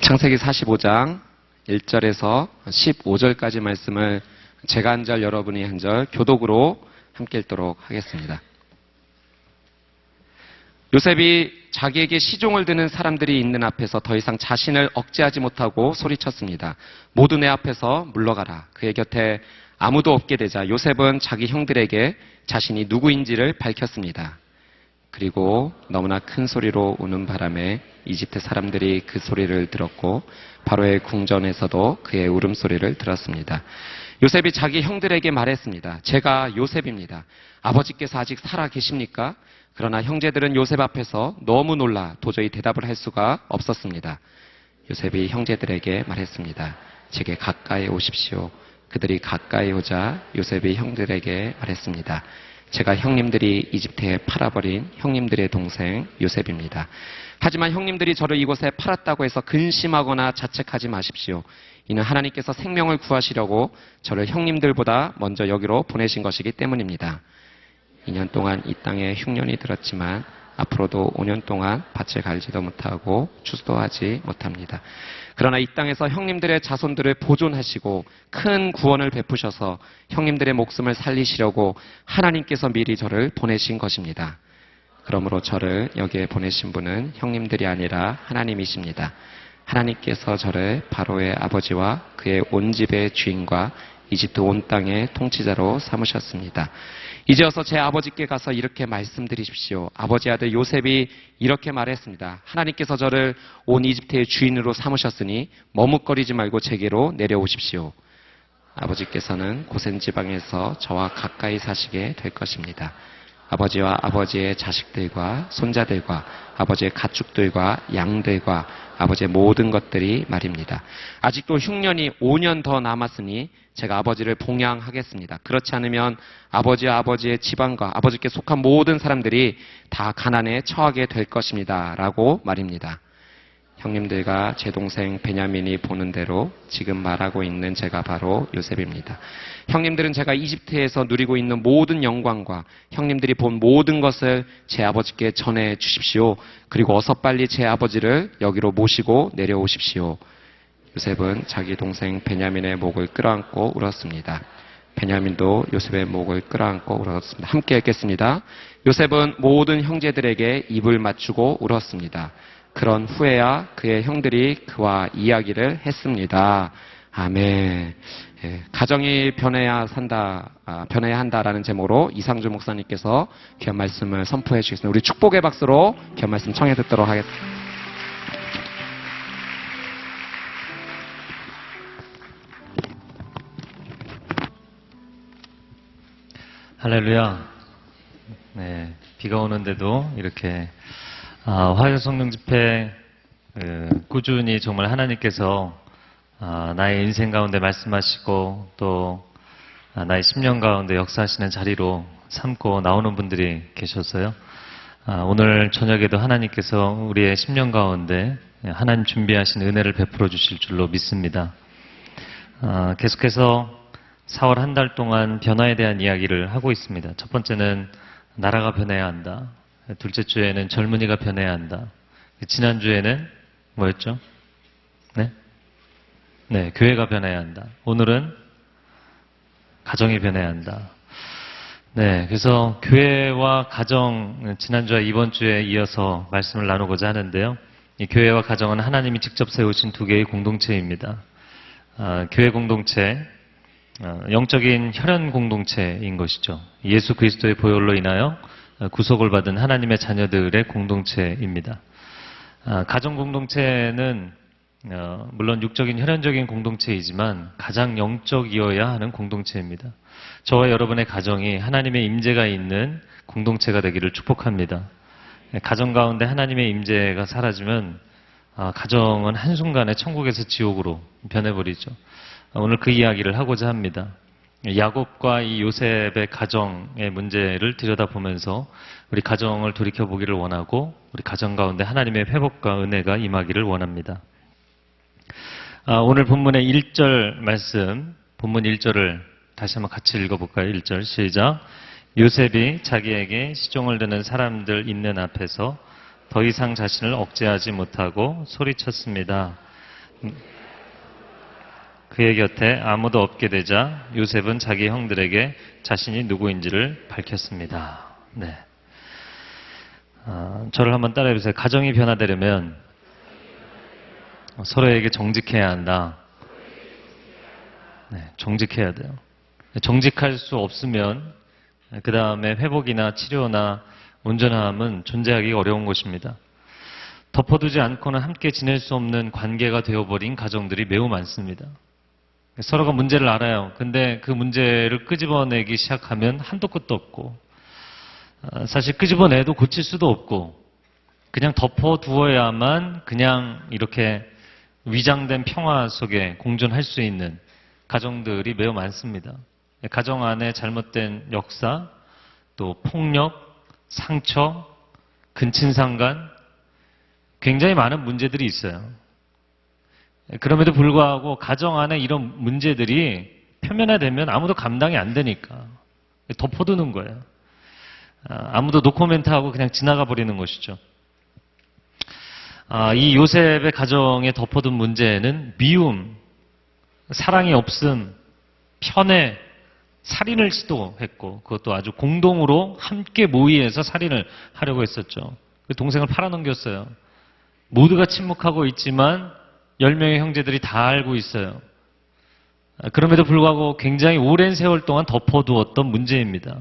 창세기 45장 1절에서 15절까지 말씀을 제가 한 절, 여러분이 한 절 교독으로 함께 읽도록 하겠습니다. 요셉이 자기에게 시종을 드는 사람들이 있는 앞에서 더 이상 자신을 억제하지 못하고 소리쳤습니다. 모두 내 앞에서 물러가라. 그의 곁에 아무도 없게 되자 요셉은 자기 형들에게 자신이 누구인지를 밝혔습니다. 그리고 너무나 큰 소리로 우는 바람에 이집트 사람들이 그 소리를 들었고 바로의 궁전에서도 그의 울음소리를 들었습니다. 요셉이 자기 형들에게 말했습니다. 제가 요셉입니다. 아버지께서 아직 살아 계십니까? 그러나 형제들은 요셉 앞에서 너무 놀라 도저히 대답을 할 수가 없었습니다. 요셉이 형제들에게 말했습니다. 제게 가까이 오십시오. 그들이 가까이 오자 요셉이 형들에게 말했습니다. 제가 형님들이 이집트에 팔아버린 형님들의 동생 요셉입니다. 하지만 형님들이 저를 이곳에 팔았다고 해서 근심하거나 자책하지 마십시오. 이는 하나님께서 생명을 구하시려고 저를 형님들보다 먼저 여기로 보내신 것이기 때문입니다. 2년 동안 이 땅에 흉년이 들었지만 앞으로도 5년 동안 밭을 갈지도 못하고 추수도 하지 못합니다. 그러나 이 땅에서 형님들의 자손들을 보존하시고 큰 구원을 베푸셔서 형님들의 목숨을 살리시려고 하나님께서 미리 저를 보내신 것입니다. 그러므로 저를 여기에 보내신 분은 형님들이 아니라 하나님이십니다. 하나님께서 저를 바로의 아버지와 그의 온 집의 주인과 이집트 온 땅의 통치자로 삼으셨습니다. 이제 어서 제 아버지께 가서 이렇게 말씀드리십시오. 아버지 아들 요셉이 이렇게 말했습니다. 하나님께서 저를 온 이집트의 주인으로 삼으셨으니 머뭇거리지 말고 제게로 내려오십시오. 아버지께서는 고센 지방에서 저와 가까이 사시게 될 것입니다. 아버지와 아버지의 자식들과 손자들과 아버지의 가축들과 양들과 아버지의 모든 것들이 말입니다. 아직도 흉년이 5년 더 남았으니 제가 아버지를 봉양하겠습니다. 그렇지 않으면 아버지와 아버지의 집안과 아버지께 속한 모든 사람들이 다 가난에 처하게 될 것입니다. 라고 말입니다. 형님들과 제 동생 베냐민이 보는 대로 지금 말하고 있는 제가 바로 요셉입니다. 형님들은 제가 이집트에서 누리고 있는 모든 영광과 형님들이 본 모든 것을 제 아버지께 전해 주십시오. 그리고 어서 빨리 제 아버지를 여기로 모시고 내려오십시오. 요셉은 자기 동생 베냐민의 목을 끌어안고 울었습니다. 베냐민도 요셉의 목을 끌어안고 울었습니다. 함께 읽겠습니다. 요셉은 모든 형제들에게 입을 맞추고 울었습니다. 그런 후에야 그의 형들이 그와 이야기를 했습니다. 아멘. 예, 가정이 변해야 한다라는 제목으로 이상주 목사님께서 귀한 말씀을 선포해 주시겠습니다. 우리 축복의 박수로 귀한 말씀 청해 듣도록 하겠습니다. 할렐루야. 네, 비가 오는데도 이렇게 화요 성령 집회 꾸준히 정말 하나님께서 나의 인생 가운데 말씀하시고 또 나의 10년 가운데 역사하시는 자리로 삼고 나오는 분들이 계셨어요. 오늘 저녁에도 하나님께서 우리의 10년 가운데 하나님 준비하신 은혜를 베풀어 주실 줄로 믿습니다. 계속해서 4월 한 달 동안 변화에 대한 이야기를 하고 있습니다. 첫 번째는 나라가 변해야 한다. 둘째 주에는 젊은이가 변해야 한다. 지난주에는 뭐였죠? 네, 교회가 변해야 한다. 오늘은 가정이 변해야 한다. 네, 그래서 교회와 가정, 지난주와 이번 주에 이어서 말씀을 나누고자 하는데요. 이 교회와 가정은 하나님이 직접 세우신 두 개의 공동체입니다. 교회 공동체, 영적인 혈연 공동체인 것이죠. 예수 그리스도의 보혈로 인하여 구속을 받은 하나님의 자녀들의 공동체입니다. 가정 공동체는 물론 육적인 혈연적인 공동체이지만 가장 영적이어야 하는 공동체입니다. 저와 여러분의 가정이 하나님의 임재가 있는 공동체가 되기를 축복합니다. 가정 가운데 하나님의 임재가 사라지면 가정은 한순간에 천국에서 지옥으로 변해버리죠. 오늘 그 이야기를 하고자 합니다. 야곱과 이 요셉의 가정의 문제를 들여다보면서 우리 가정을 돌이켜보기를 원하고 우리 가정 가운데 하나님의 회복과 은혜가 임하기를 원합니다. 오늘 본문의 1절 말씀, 본문 1절을 다시 한번 같이 읽어볼까요? 1절 시작. 요셉이 자기에게 시종을 드는 사람들 있는 앞에서 더 이상 자신을 억제하지 못하고 소리쳤습니다. 그의 곁에 아무도 없게 되자 요셉은 자기 형들에게 자신이 누구인지를 밝혔습니다. 네. 저를 한번 따라해보세요. 가정이 변화되려면 서로에게 정직해야 한다. 네, 정직해야 돼요. 정직할 수 없으면 그 다음에 회복이나 치료나 온전함은 존재하기 어려운 것입니다. 덮어두지 않고는 함께 지낼 수 없는 관계가 되어버린 가정들이 매우 많습니다. 서로가 문제를 알아요. 근데 그 문제를 끄집어내기 시작하면 한도 끝도 없고, 사실 끄집어내도 고칠 수도 없고, 그냥 덮어두어야만 그냥 이렇게 위장된 평화 속에 공존할 수 있는 가정들이 매우 많습니다. 가정 안에 잘못된 역사, 또 폭력, 상처, 근친상간, 굉장히 많은 문제들이 있어요. 그럼에도 불구하고 가정 안에 이런 문제들이 표면화되면 아무도 감당이 안 되니까 덮어두는 거예요. 아무도 노코멘트하고 그냥 지나가 버리는 것이죠. 이 요셉의 가정에 덮어둔 문제는 미움, 사랑이 없음, 편애, 살인을 시도했고, 그것도 아주 공동으로 함께 모의해서 살인을 하려고 했었죠. 그 동생을 팔아넘겼어요. 모두가 침묵하고 있지만 10명의 형제들이 다 알고 있어요. 그럼에도 불구하고 굉장히 오랜 세월 동안 덮어두었던 문제입니다.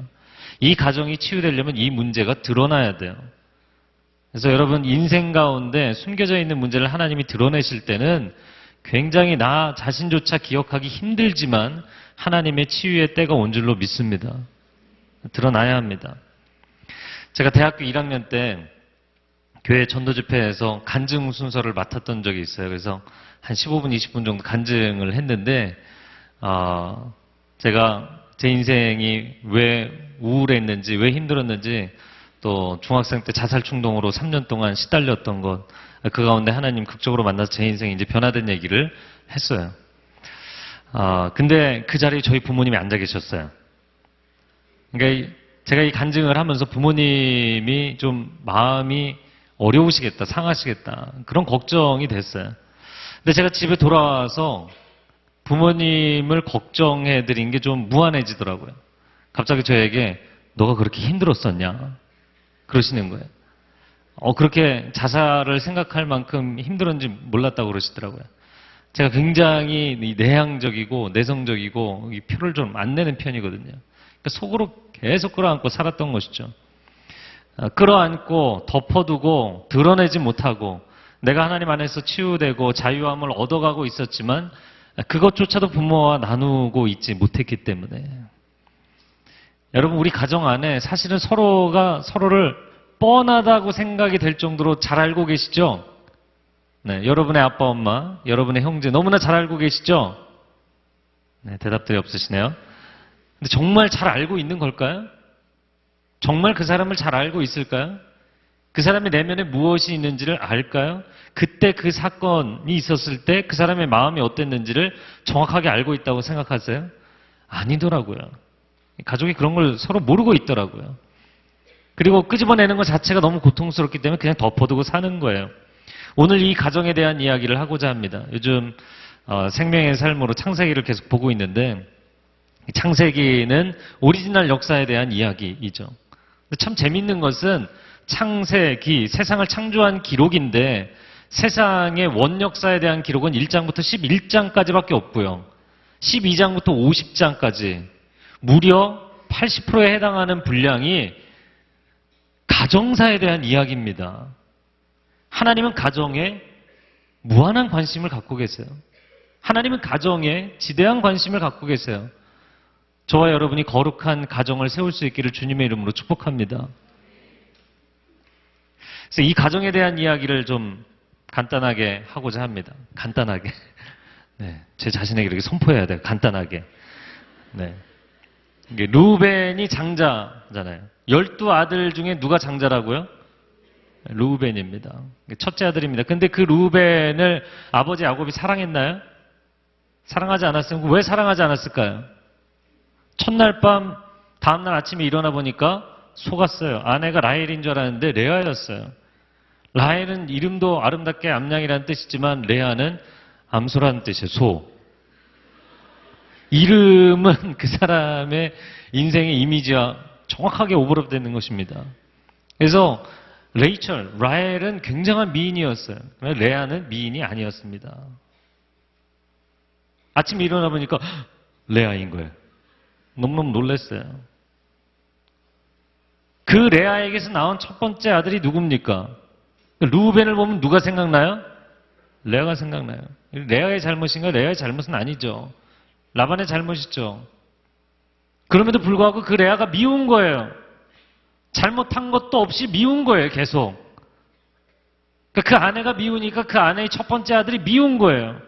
이 가정이 치유되려면 이 문제가 드러나야 돼요. 그래서 여러분 인생 가운데 숨겨져 있는 문제를 하나님이 드러내실 때는 굉장히 나 자신조차 기억하기 힘들지만 하나님의 치유의 때가 온 줄로 믿습니다. 드러나야 합니다. 제가 대학교 1학년 때 교회 전도 집회에서 간증 순서를 맡았던 적이 있어요. 그래서 한 15분, 20분 정도 간증을 했는데, 제가 제 인생이 왜 우울했는지, 왜 힘들었는지, 또 중학생 때 자살 충동으로 3년 동안 시달렸던 것, 그 가운데 하나님 극적으로 만나서 제 인생이 이제 변화된 얘기를 했어요. 근데 그 자리에 저희 부모님이 앉아 계셨어요. 그러니까 제가 이 간증을 하면서 부모님이 좀 마음이 어려우시겠다, 상하시겠다, 그런 걱정이 됐어요. 근데 제가 집에 돌아와서 부모님을 걱정해 드린 게 좀 무한해지더라고요. 갑자기 저에게 너가 그렇게 힘들었었냐? 그러시는 거예요. 그렇게 자살을 생각할 만큼 힘들었는지 몰랐다고 그러시더라고요. 제가 굉장히 내향적이고 내성적이고 표를 좀 안 내는 편이거든요. 그러니까 속으로 계속 끌어안고 살았던 것이죠. 끌어안고 덮어두고 드러내지 못하고 내가 하나님 안에서 치유되고 자유함을 얻어가고 있었지만 그것조차도 부모와 나누고 있지 못했기 때문에 여러분 우리 가정 안에 사실은 서로가 서로를 뻔하다고 생각이 될 정도로 잘 알고 계시죠? 네, 여러분의 아빠, 엄마, 여러분의 형제 너무나 잘 알고 계시죠? 네, 대답들이 없으시네요. 근데 정말 잘 알고 있는 걸까요? 정말 그 사람을 잘 알고 있을까요? 그 사람의 내면에 무엇이 있는지를 알까요? 그때 그 사건이 있었을 때 그 사람의 마음이 어땠는지를 정확하게 알고 있다고 생각하세요? 아니더라고요. 가족이 그런 걸 서로 모르고 있더라고요. 그리고 끄집어내는 것 자체가 너무 고통스럽기 때문에 그냥 덮어두고 사는 거예요. 오늘 이 가정에 대한 이야기를 하고자 합니다. 요즘 생명의 삶으로 창세기를 계속 보고 있는데 창세기는 오리지널 역사에 대한 이야기이죠. 참 재밌는 것은 창세기, 세상을 창조한 기록인데 세상의 원역사에 대한 기록은 1장부터 11장까지밖에 없고요. 12장부터 50장까지 무려 80%에 해당하는 분량이 가정사에 대한 이야기입니다. 하나님은 가정에 무한한 관심을 갖고 계세요. 하나님은 가정에 지대한 관심을 갖고 계세요. 저와 여러분이 거룩한 가정을 세울 수 있기를 주님의 이름으로 축복합니다. 그래서 이 가정에 대한 이야기를 좀 간단하게 하고자 합니다. 간단하게. 네, 제 자신에게 이렇게 선포해야 돼요. 간단하게. 네. 이게 루벤이 장자잖아요. 12아들 중에 누가 장자라고요? 루벤입니다. 첫째 아들입니다. 근데 그 루벤을 아버지 야곱이 사랑했나요? 사랑하지 않았으면 왜 사랑하지 않았을까요? 첫날 밤 다음날 아침에 일어나 보니까 속았어요. 아내가 라헬인 줄 알았는데 레아였어요. 라헬은 이름도 아름답게 암양이라는 뜻이지만 레아는 암소라는 뜻이에요. 소. 이름은 그 사람의 인생의 이미지와 정확하게 오버랩되는 것입니다. 그래서 레이첼, 라헬은 굉장한 미인이었어요. 레아는 미인이 아니었습니다. 아침에 일어나 보니까 레아인 거예요. 너무너무 놀랐어요. 그 레아에게서 나온 첫 번째 아들이 누굽니까? 루벤을 보면 누가 생각나요? 레아가 생각나요. 레아의 잘못인가? 레아의 잘못은 아니죠. 라반의 잘못이죠. 그럼에도 불구하고 그 레아가 미운 거예요. 잘못한 것도 없이 미운 거예요, 계속. 그 아내가 미우니까 그 아내의 첫 번째 아들이 미운 거예요.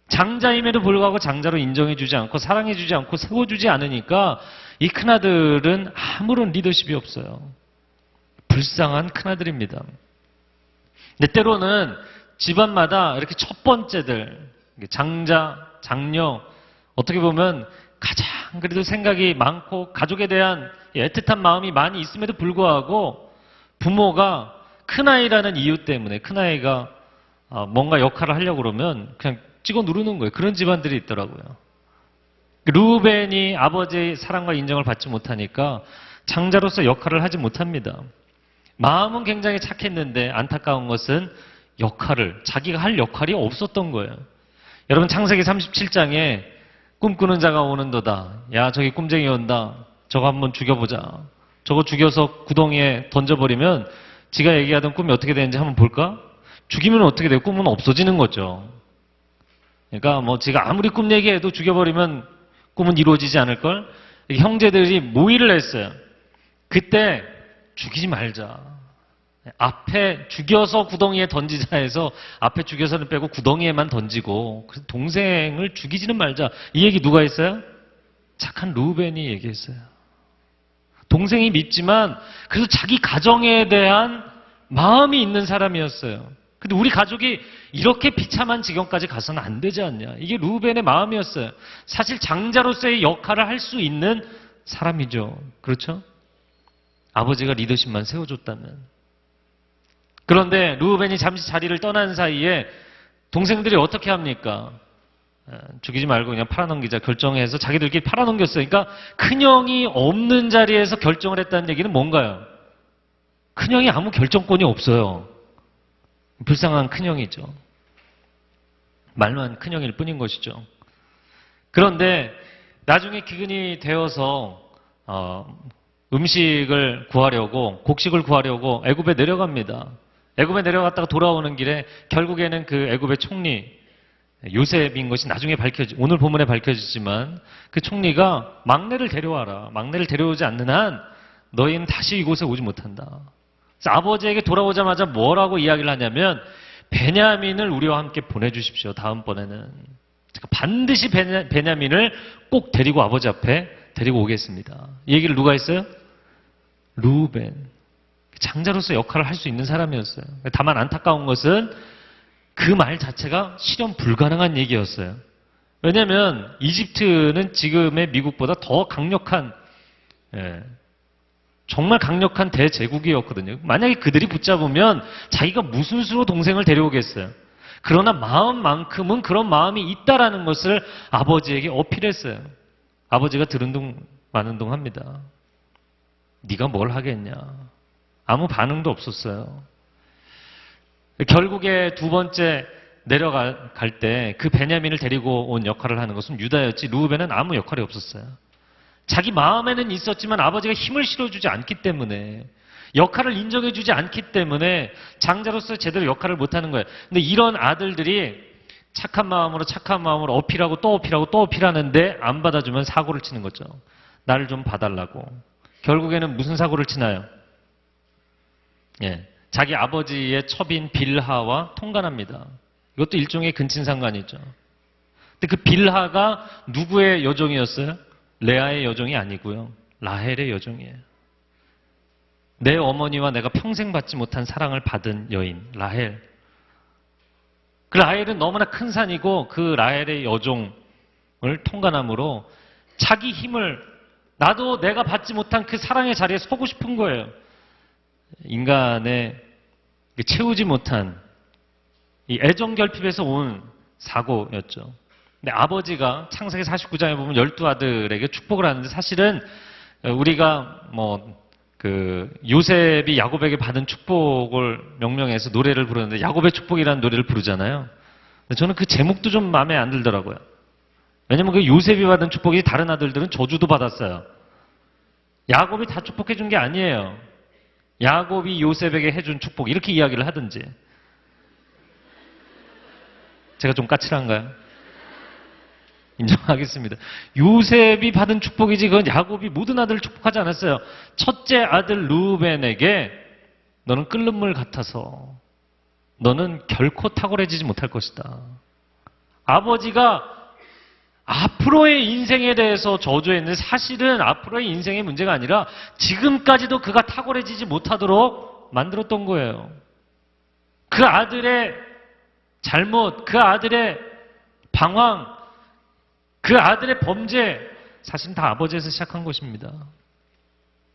장자임에도 불구하고 장자로 인정해주지 않고 사랑해주지 않고 세워주지 않으니까 이 큰아들은 아무런 리더십이 없어요. 불쌍한 큰아들입니다. 근데 때로는 집안마다 이렇게 첫 번째들, 장자, 장녀, 어떻게 보면 가장 그래도 생각이 많고 가족에 대한 애틋한 마음이 많이 있음에도 불구하고 부모가 큰아이라는 이유 때문에 큰아이가 뭔가 역할을 하려고 그러면 그냥 찍어 누르는 거예요. 그런 집안들이 있더라고요. 루벤이 아버지의 사랑과 인정을 받지 못하니까 장자로서 역할을 하지 못합니다. 마음은 굉장히 착했는데 안타까운 것은 자기가 할 역할이 없었던 거예요. 여러분 창세기 37장에 꿈꾸는 자가 오는도다. 야, 저기 꿈쟁이 온다. 저거 한번 죽여보자. 저거 죽여서 구덩이에 던져버리면 지가 얘기하던 꿈이 어떻게 되는지 한번 볼까? 죽이면 어떻게 돼요? 꿈은 없어지는 거죠. 그러니까 뭐 지가 아무리 꿈 얘기해도 죽여버리면 꿈은 이루어지지 않을걸? 형제들이 모의를 했어요. 그때 죽이지 말자. 앞에 죽여서 구덩이에 던지자 해서 앞에 죽여서는 빼고 구덩이에만 던지고 동생을 죽이지는 말자. 이 얘기 누가 했어요? 착한 루벤이 얘기했어요. 동생이 밉지만 그래서 자기 가정에 대한 마음이 있는 사람이었어요. 근데 우리 가족이 이렇게 비참한 지경까지 가서는 안 되지 않냐. 이게 루벤의 마음이었어요. 사실 장자로서의 역할을 할 수 있는 사람이죠. 그렇죠? 아버지가 리더십만 세워줬다면. 그런데 루벤이 잠시 자리를 떠난 사이에 동생들이 어떻게 합니까? 죽이지 말고 그냥 팔아넘기자 결정해서 자기들끼리 팔아넘겼어요. 그러니까 큰형이 없는 자리에서 결정을 했다는 얘기는 뭔가요? 큰형이 아무 결정권이 없어요. 불쌍한 큰형이죠. 말만 큰형일 뿐인 것이죠. 그런데 나중에 기근이 되어서 음식을 구하려고 곡식을 구하려고 애굽에 내려갑니다. 애굽에 내려갔다가 돌아오는 길에 결국에는 그 애굽의 총리 요셉인 것이 나중에 오늘 본문에 밝혀지지만 그 총리가 막내를 데려와라. 막내를 데려오지 않는 한 너희는 다시 이곳에 오지 못한다. 그래서 아버지에게 돌아오자마자 뭐라고 이야기를 하냐면 베냐민을 우리와 함께 보내주십시오. 다음번에는 반드시 베냐민을 꼭 데리고 아버지 앞에 데리고 오겠습니다. 이 얘기를 누가 했어요? 루벤. 장자로서 역할을 할 수 있는 사람이었어요. 다만 안타까운 것은 그 말 자체가 실현 불가능한 얘기였어요. 왜냐하면 이집트는 지금의 미국보다 더 강력한 정말 강력한 대제국이었거든요. 만약에 그들이 붙잡으면 자기가 무슨 수로 동생을 데려오겠어요. 그러나 마음만큼은 그런 마음이 있다라는 것을 아버지에게 어필했어요. 아버지가 들은 둥 마는 둥 합니다. 네가 뭘 하겠냐. 아무 반응도 없었어요. 결국에 두 번째 내려갈 때 그 베냐민을 데리고 온 역할을 하는 것은 유다였지 루벤은 아무 역할이 없었어요. 자기 마음에는 있었지만 아버지가 힘을 실어주지 않기 때문에 역할을 인정해주지 않기 때문에 장자로서 제대로 역할을 못하는 거예요. 근데 이런 아들들이 착한 마음으로 어필하고 또 어필하고 또 어필하는데 안 받아주면 사고를 치는 거죠. 나를 좀 봐달라고. 결국에는 무슨 사고를 치나요? 자기 아버지의 첩인 빌하와 통간합니다. 이것도 일종의 근친상간이죠. 근데 그 빌하가 누구의 여종이었어요? 레아의 여종이 아니고요. 라헬의 여종이에요. 내 어머니와 내가 평생 받지 못한 사랑을 받은 여인 라헬. 그 라헬은 너무나 큰 산이고 그 라헬의 여종을 통간함으로 자기 힘을 나도 내가 받지 못한 그 사랑의 자리에 서고 싶은 거예요. 인간의 채우지 못한 이 애정 결핍에서 온 사고였죠. 근데 아버지가 창세기 49장에 보면 12아들에게 축복을 하는데 사실은 우리가 요셉이 야곱에게 받은 축복을 명명해서 노래를 부르는데 야곱의 축복이라는 노래를 부르잖아요. 근데 저는 그 제목도 좀 마음에 안 들더라고요. 왜냐면 그 요셉이 받은 축복이 다른 아들들은 저주도 받았어요. 야곱이 다 축복해 준 게 아니에요. 야곱이 요셉에게 해준 축복 이렇게 이야기를 하든지. 제가 좀 까칠한가요? 인정하겠습니다. 요셉이 받은 축복이지 그건 야곱이 모든 아들을 축복하지 않았어요. 첫째 아들 루벤에게 너는 끓는 물 같아서 너는 결코 탁월해지지 못할 것이다. 아버지가 앞으로의 인생에 대해서 저주했는데 사실은 앞으로의 인생의 문제가 아니라 지금까지도 그가 탁월해지지 못하도록 만들었던 거예요. 그 아들의 잘못, 그 아들의 방황, 그 아들의 범죄, 사실 다 아버지에서 시작한 것입니다.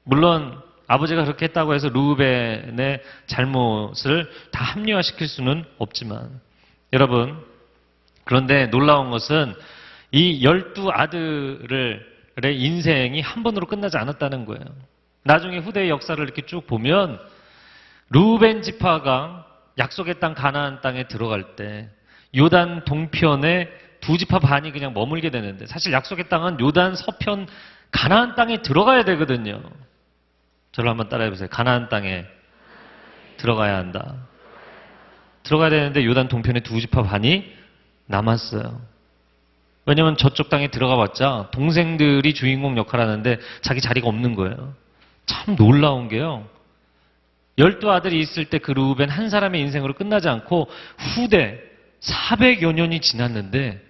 물론 아버지가 그렇게 했다고 해서 루벤의 잘못을 다 합리화시킬 수는 없지만 여러분, 그런데 놀라운 것은 이 12아들의 인생이 한 번으로 끝나지 않았다는 거예요. 나중에 후대의 역사를 이렇게 쭉 보면 루벤 지파가 약속의 땅 가나안 땅에 들어갈 때 요단 동편에 두 지파 반이 그냥 머물게 되는데 사실 약속의 땅은 요단 서편 가나안 땅에 들어가야 되거든요. 저를 한번 따라해 보세요. 가나안 땅에 들어가야 한다. 들어가야 되는데 요단 동편에 두 지파 반이 남았어요. 왜냐면 저쪽 땅에 들어가 봤자 동생들이 주인공 역할을 하는데 자기 자리가 없는 거예요. 참 놀라운 게요. 12아들이 있을 때 그 루벤 한 사람의 인생으로 끝나지 않고 후대 400여 년이 지났는데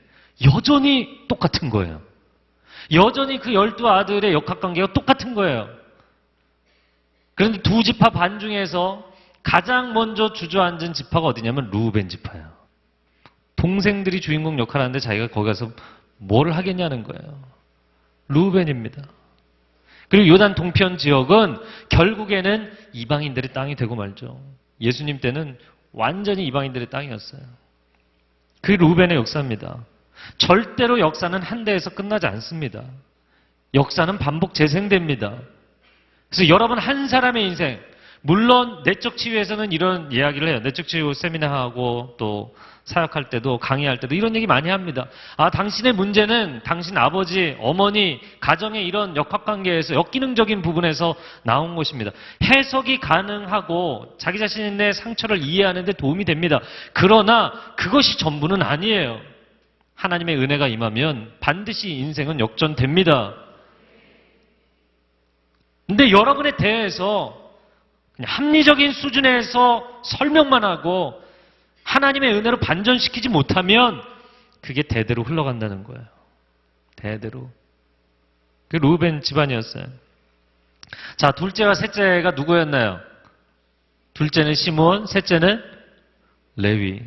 여전히 똑같은 거예요. 여전히 그 12아들의 역학관계가 똑같은 거예요. 그런데 두 지파 반 중에서 가장 먼저 주저앉은 지파가 어디냐면 루벤 지파예요. 동생들이 주인공 역할을 하는데 자기가 거기 가서 뭘 하겠냐는 거예요. 루벤입니다. 그리고 요단 동편 지역은 결국에는 이방인들의 땅이 되고 말죠. 예수님 때는 완전히 이방인들의 땅이었어요. 그게 루벤의 역사입니다. 절대로 역사는 한 대에서 끝나지 않습니다. 역사는 반복 재생됩니다. 그래서 여러분 한 사람의 인생, 물론 내적 치유에서는 이런 이야기를 해요. 내적 치유 세미나하고 또 사역할 때도 강의할 때도 이런 얘기 많이 합니다. 당신의 문제는 당신 아버지, 어머니, 가정의 이런 역학관계에서 역기능적인 부분에서 나온 것입니다. 해석이 가능하고 자기 자신의 상처를 이해하는 데 도움이 됩니다. 그러나 그것이 전부는 아니에요. 하나님의 은혜가 임하면 반드시 인생은 역전됩니다. 근데 여러분에 대해서 그냥 합리적인 수준에서 설명만 하고 하나님의 은혜로 반전시키지 못하면 그게 대대로 흘러간다는 거예요. 대대로. 그게 루벤 집안이었어요. 자, 둘째와 셋째가 누구였나요? 둘째는 시몬, 셋째는 레위.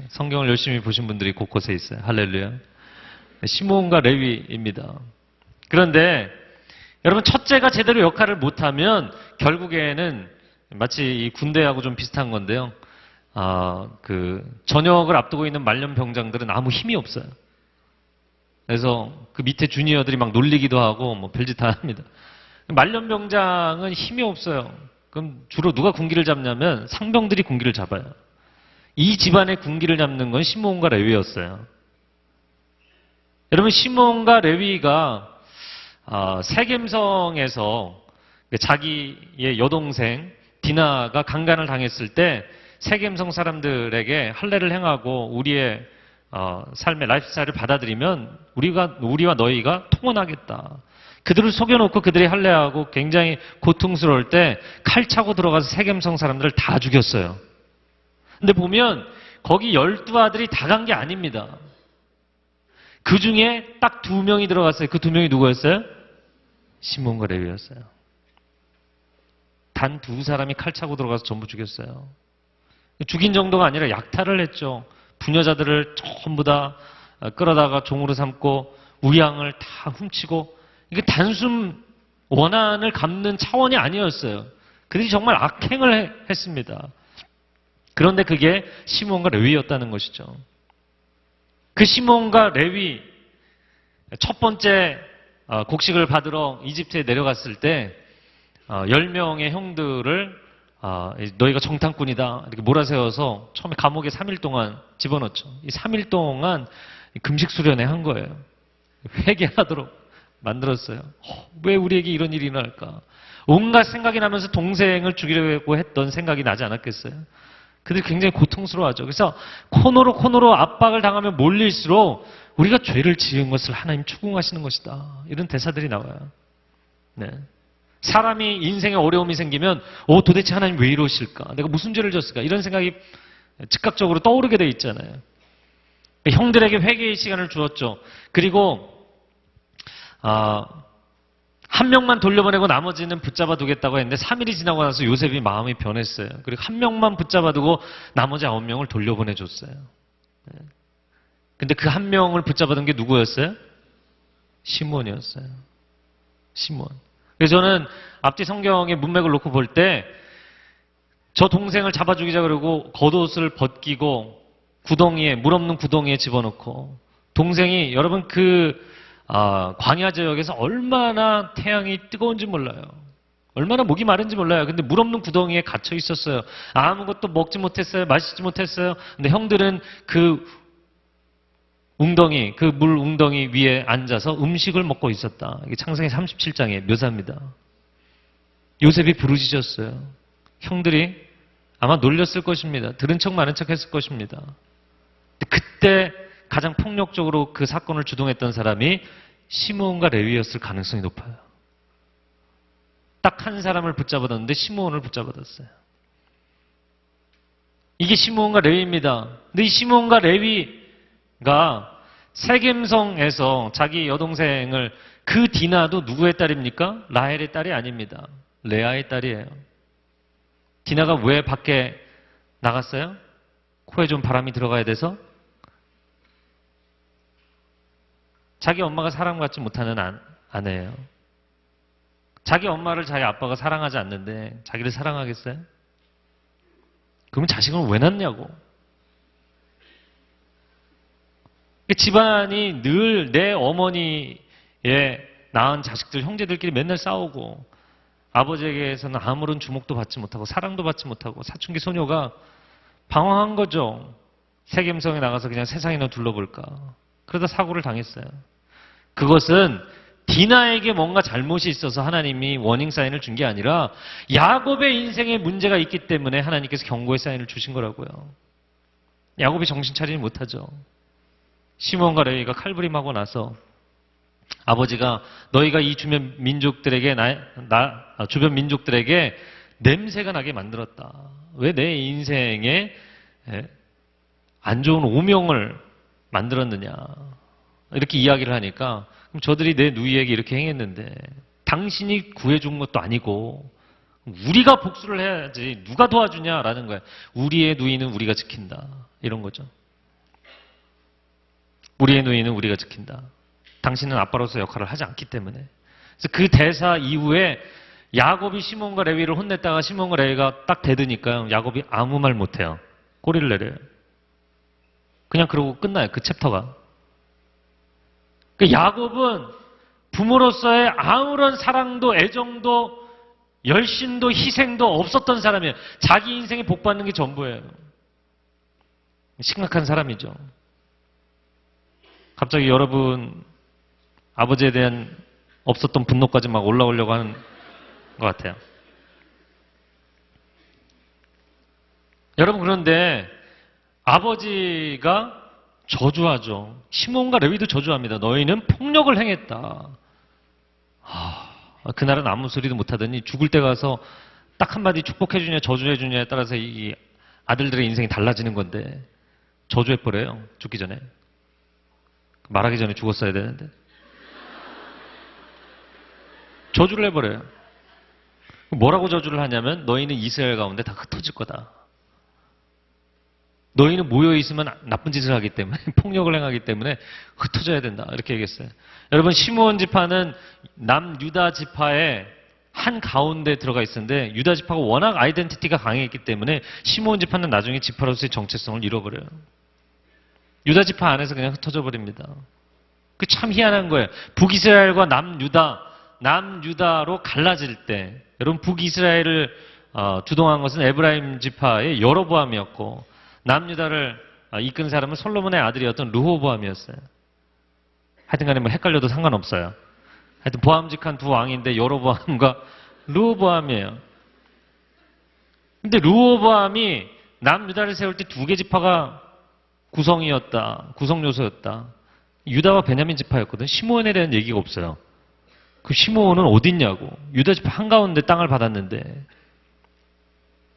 성경을 열심히 보신 분들이 곳곳에 있어요. 할렐루야. 시몬과 레위입니다. 그런데 여러분 첫째가 제대로 역할을 못하면 결국에는 마치 이 군대하고 좀 비슷한 건데요. 전역을 앞두고 있는 말년병장들은 아무 힘이 없어요. 그래서 그 밑에 주니어들이 막 놀리기도 하고 뭐 별짓 다 합니다. 말년병장은 힘이 없어요. 그럼 주로 누가 군기를 잡냐면 상병들이 군기를 잡아요. 이 집안의 군기를 잡는 건 시몬과 레위였어요. 여러분 시몬과 레위가 세겜성에서 자기의 여동생 디나가 강간을 당했을 때 세겜성 사람들에게 할례를 행하고 우리의 삶의 라이프스타일을 받아들이면 우리와 너희가 통혼하겠다. 그들을 속여놓고 그들이 할례하고 굉장히 고통스러울 때 칼 차고 들어가서 세겜성 사람들을 다 죽였어요. 근데 보면 거기 12아들이 다 간 게 아닙니다. 그 중에 딱 2명이 들어갔어요. 그 2명이 누구였어요? 시몬과 레위였어요. 단 2사람이 칼 차고 들어가서 전부 죽였어요. 죽인 정도가 아니라 약탈을 했죠. 부녀자들을 전부 다 끌어다가 종으로 삼고 우양을 다 훔치고, 이게 단순 원한을 갚는 차원이 아니었어요. 그들이 정말 악행을 했습니다. 그런데 그게 시므온과 레위였다는 것이죠. 그 시므온과 레위, 첫 번째 곡식을 받으러 이집트에 내려갔을 때 10명의 형들을 너희가 정탐꾼이다 이렇게 몰아세워서 처음에 감옥에 3일 동안 집어넣죠. 이 3일 동안 금식 수련회 한 거예요. 회개하도록 만들었어요. 왜 우리에게 이런 일이 일어날까? 온갖 생각이 나면서 동생을 죽이려고 했던 생각이 나지 않았겠어요? 그들이 굉장히 고통스러워하죠. 그래서 코너로 압박을 당하면 몰릴수록 우리가 죄를 지은 것을 하나님 추궁하시는 것이다. 이런 대사들이 나와요. 네. 사람이 인생에 어려움이 생기면 도대체 하나님 왜 이러실까? 내가 무슨 죄를 졌을까? 이런 생각이 즉각적으로 떠오르게 돼 있잖아요. 형들에게 회개의 시간을 주었죠. 그리고 한 명만 돌려보내고 나머지는 붙잡아 두겠다고 했는데 3일이 지나고 나서 요셉이 마음이 변했어요. 그리고 한 명만 붙잡아 두고 나머지 9명을 돌려보내줬어요. 근데 그 한 명을 붙잡아 둔 게 누구였어요? 시므온이었어요. 시므온. 그래서 저는 앞뒤 성경의 문맥을 놓고 볼 때 저 동생을 잡아 죽이자 그러고 겉옷을 벗기고 물 없는 구덩이에 집어넣고, 동생이 여러분 광야 지역에서 얼마나 태양이 뜨거운지 몰라요. 얼마나 목이 마른지 몰라요. 근데 물 없는 구덩이에 갇혀 있었어요. 아무것도 먹지 못했어요. 마시지 못했어요. 근데 형들은 그 물 웅덩이 위에 앉아서 음식을 먹고 있었다. 이게 창세기 37장의 묘사입니다. 요셉이 부르짖었어요. 형들이 아마 놀렸을 것입니다. 들은 척 많은 척 했을 것입니다. 그때 가장 폭력적으로 그 사건을 주동했던 사람이 시므온과 레위였을 가능성이 높아요. 딱 한 사람을 붙잡아뒀는데 시므온을 붙잡아뒀어요. 이게 시므온과 레위입니다. 근데 이 시므온과 레위가 세겜성에서 자기 여동생을, 그 디나도 누구의 딸입니까? 라헬의 딸이 아닙니다. 레아의 딸이에요. 디나가 왜 밖에 나갔어요? 코에 좀 바람이 들어가야 돼서? 자기 엄마가 사랑받지 못하는 아내예요. 자기 엄마를 자기 아빠가 사랑하지 않는데 자기를 사랑하겠어요? 그러면 자식을 왜 낳냐고. 집안이 늘 내 어머니의 낳은 자식들, 형제들끼리 맨날 싸우고, 아버지에게서는 아무런 주목도 받지 못하고 사랑도 받지 못하고, 사춘기 소녀가 방황한 거죠. 세겜성에 나가서 그냥 세상이나 둘러볼까. 그러다 사고를 당했어요. 그것은 디나에게 뭔가 잘못이 있어서 하나님이 워닝 사인을 준 게 아니라 야곱의 인생에 문제가 있기 때문에 하나님께서 경고의 사인을 주신 거라고요. 야곱이 정신 차리지 못하죠. 시몬과 레위가 칼부림하고 나서 아버지가 너희가 이 주변 민족들에게 주변 민족들에게 냄새가 나게 만들었다. 왜 내 인생에 안 좋은 오명을 만들었느냐. 이렇게 이야기를 하니까, 그럼 저들이 내 누이에게 이렇게 행했는데 당신이 구해준 것도 아니고 우리가 복수를 해야지 누가 도와주냐라는 거예요. 우리의 누이는 우리가 지킨다. 이런 거죠. 우리의 누이는 우리가 지킨다. 당신은 아빠로서 역할을 하지 않기 때문에. 그래서 그 대사 이후에 야곱이 시몬과 레위를 혼냈다가 시몬과 레위가 딱 대드니까요. 야곱이 아무 말 못해요. 꼬리를 내려요. 그냥 그러고 끝나요. 그 챕터가. 야곱은 부모로서의 아무런 사랑도 애정도 열심도 희생도 없었던 사람이에요. 자기 인생에 복 받는 게 전부예요. 심각한 사람이죠. 갑자기 여러분 아버지에 대한 없었던 분노까지 막 올라오려고 하는 것 같아요. 여러분, 그런데 아버지가 저주하죠. 시몬과 레위도 저주합니다. 너희는 폭력을 행했다. 그날은 아무 소리도 못하더니 죽을 때 가서 딱 한마디 축복해주냐 저주해주냐에 따라서 이 아들들의 인생이 달라지는 건데 저주해버려요. 죽기 전에. 말하기 전에 죽었어야 되는데. 저주를 해버려요. 뭐라고 저주를 하냐면 너희는 이스라엘 가운데 다 흩어질 거다. 너희는 모여 있으면 나쁜 짓을 하기 때문에 폭력을 행하기 때문에 흩어져야 된다. 이렇게 얘기했어요. 여러분 시므온 지파는 남유다 지파의 한 가운데 들어가 있었는데 유다 지파가 워낙 아이덴티티가 강했기 때문에 시므온 지파는 나중에 지파로서의 정체성을 잃어버려요. 유다 지파 안에서 그냥 흩어져 버립니다. 그 참 희한한 거예요. 북이스라엘과 남유다로 갈라질 때 여러분 북이스라엘을 주동한 것은 에브라임 지파의 여로보암이었고 남유다를 이끈 사람은 솔로몬의 아들이었던 르호보암이었어요. 하여튼간에 뭐 헷갈려도 상관없어요. 하여튼 보암직한 두 왕인데 여로보암과 르호보암이에요. 근데 르호보암이 남유다를 세울 때 두 개 지파가 구성 요소였다. 유다와 베냐민 지파였거든. 시므온에 대한 얘기가 없어요. 그 시므온은 어딨냐고. 유다 지파 한가운데 땅을 받았는데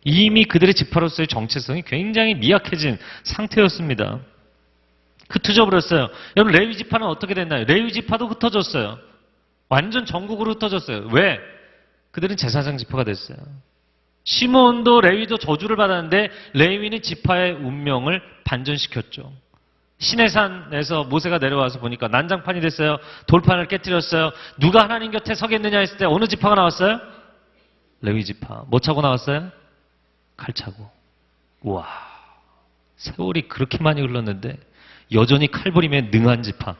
이미 그들의 지파로서의 정체성이 굉장히 미약해진 상태였습니다. 흩어져 버렸어요. 여러분 레위 지파는 어떻게 됐나요? 레위 지파도 흩어졌어요. 완전 전국으로 흩어졌어요. 왜? 그들은 제사장 지파가 됐어요. 시므온도 레위도 저주를 받았는데 레위는 지파의 운명을 반전시켰죠. 시내산에서 모세가 내려와서 보니까 난장판이 됐어요. 돌판을 깨뜨렸어요. 누가 하나님 곁에 서겠느냐 했을 때 어느 지파가 나왔어요? 레위 지파. 뭐 차고 나왔어요? 칼 차고. 우와, 세월이 그렇게 많이 흘렀는데 여전히 칼부림에 능한 지파.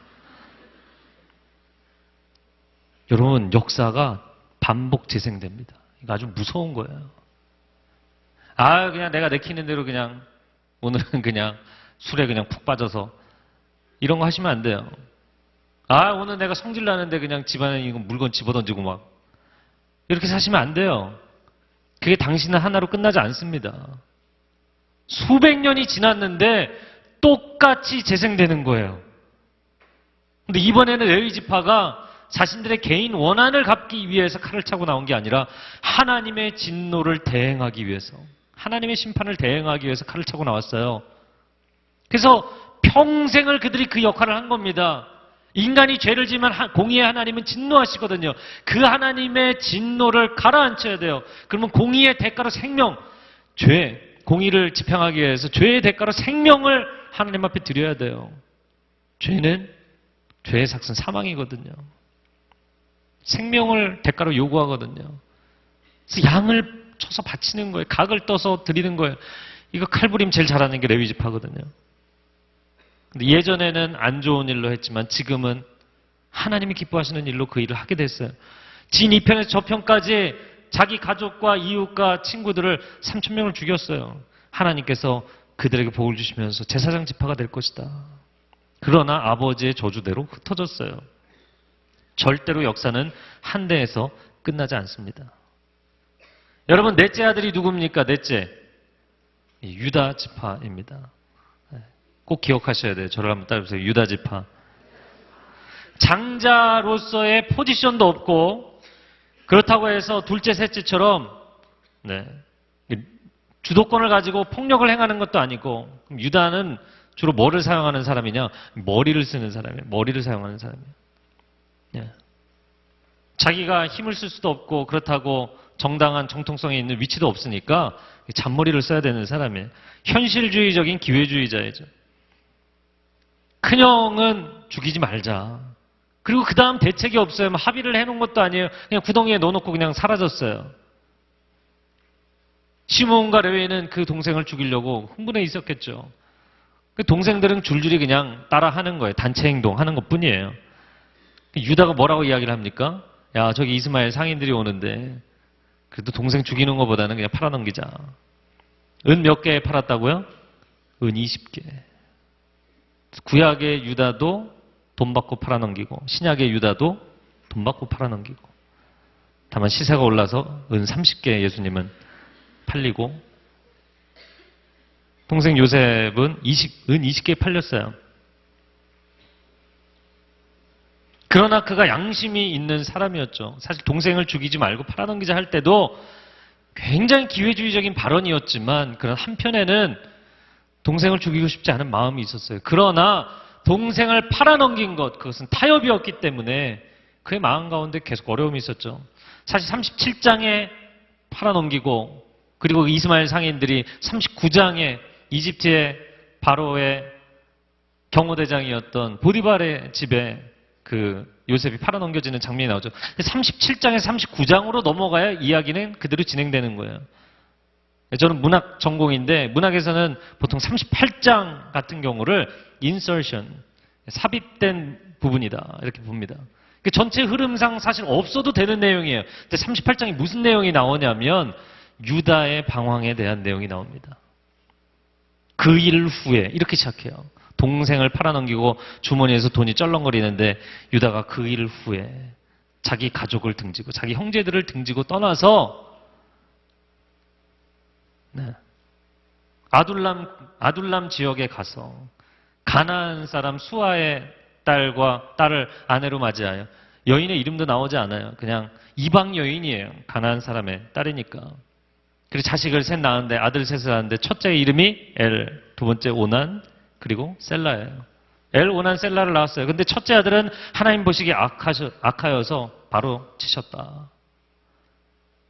여러분 역사가 반복 재생됩니다. 이거 아주 무서운 거예요. 그냥 내가 내키는 대로 그냥 오늘은 그냥 술에 그냥 푹 빠져서 이런 거 하시면 안 돼요. 오늘 내가 성질 나는데 그냥 집안에 이거 물건 집어던지고 막 이렇게 사시면 안 돼요. 그게 당신은 하나로 끝나지 않습니다. 수백 년이 지났는데 똑같이 재생되는 거예요. 근데 이번에는 레위 지파가 자신들의 개인 원한을 갚기 위해서 칼을 차고 나온 게 아니라 하나님의 진노를 대행하기 위해서, 하나님의 심판을 대행하기 위해서 칼을 차고 나왔어요. 그래서 평생을 그들이 그 역할을 한 겁니다. 인간이 죄를 지면 공의의 하나님은 진노하시거든요. 그 하나님의 진노를 가라앉혀야 돼요. 그러면 공의의 대가로 생명, 공의를 집행하기 위해서 죄의 대가로 생명을 하나님 앞에 드려야 돼요. 죄는 죄의 삭은 사망이거든요. 생명을 대가로 요구하거든요. 그래서 양을 쳐서 바치는 거예요. 각을 떠서 드리는 거예요. 이거 칼부림 제일 잘하는 게 레위 지파거든요. 근데 예전에는 안 좋은 일로 했지만 지금은 하나님이 기뻐하시는 일로 그 일을 하게 됐어요. 진 2편에서 저편까지 자기 가족과 이웃과 친구들을 3,000명을 죽였어요. 하나님께서 그들에게 복을 주시면서 제사장 지파가 될 것이다. 그러나 아버지의 저주대로 흩어졌어요. 절대로 역사는 한 대에서 끝나지 않습니다. 여러분 넷째 아들이 누굽니까? 넷째 유다 지파입니다. 꼭 기억하셔야 돼요. 저를 한번 따라해보세요. 유다 지파. 장자로서의 포지션도 없고 그렇다고 해서 둘째 셋째처럼 주도권을 가지고 폭력을 행하는 것도 아니고, 유다는 주로 뭐를 사용하는 사람이냐? 머리를 쓰는 사람이에요. 머리를 사용하는 사람이에요. 자기가 힘을 쓸 수도 없고 그렇다고 정당한 정통성이 있는 위치도 없으니까 잔머리를 써야 되는 사람이에요. 현실주의적인 기회주의자이죠. 큰형은 죽이지 말자. 그리고 그 다음 대책이 없어요. 합의를 해놓은 것도 아니에요. 그냥 구덩이에 넣어놓고 그냥 사라졌어요. 시므온과 레위는 그 동생을 죽이려고 흥분해 있었겠죠. 그 동생들은 줄줄이 그냥 따라하는 거예요. 단체 행동하는 것뿐이에요. 유다가 뭐라고 이야기를 합니까? 야, 저기 이스마엘 상인들이 오는데 그래도 동생 죽이는 것보다는 그냥 팔아넘기자. 은 몇 개 팔았다고요? 은 20개. 구약의 유다도 돈 받고 팔아넘기고 신약의 유다도 돈 받고 팔아넘기고, 다만 시세가 올라서 은 30개 예수님은 팔리고, 동생 요셉은 은 20개 팔렸어요. 그러나 그가 양심이 있는 사람이었죠. 사실 동생을 죽이지 말고 팔아넘기자 할 때도 굉장히 기회주의적인 발언이었지만, 그런 한편에는 동생을 죽이고 싶지 않은 마음이 있었어요. 그러나 동생을 팔아넘긴 것, 그것은 타협이었기 때문에 그의 마음 가운데 계속 어려움이 있었죠. 사실 37장에 팔아넘기고, 그리고 이스마엘 상인들이 39장에 이집트에 바로의 경호대장이었던 보디발의 집에 그 요셉이 팔아넘겨지는 장면이 나오죠. 37장에서 39장으로 넘어가야 이야기는 그대로 진행되는 거예요. 저는 문학 전공인데 문학에서는 보통 38장 같은 경우를 insertion, 삽입된 부분이다 이렇게 봅니다. 그 전체 흐름상 사실 없어도 되는 내용이에요. 근데 38장이 무슨 내용이 나오냐면 유다의 방황에 대한 내용이 나옵니다. 그 일 후에 이렇게 시작해요. 동생을 팔아넘기고 주머니에서 돈이 쩔렁거리는데 유다가 그 일 후에 자기 가족을 등지고 자기 형제들을 등지고 떠나서 아둘람 지역에 가서 가나안 사람 수아의 딸을 아내로 맞이하여 여인의 이름도 나오지 않아요. 그냥 이방 여인이에요. 가나안 사람의 딸이니까. 그리고 자식을 셋 낳았는데 아들 셋을 낳았는데 첫째 이름이 엘, 두 번째 오난, 그리고 셀라예요. 엘, 오난, 셀라를 낳았어요. 근데 첫째 아들은 하나님 보시기에 악하여서 바로 치셨다.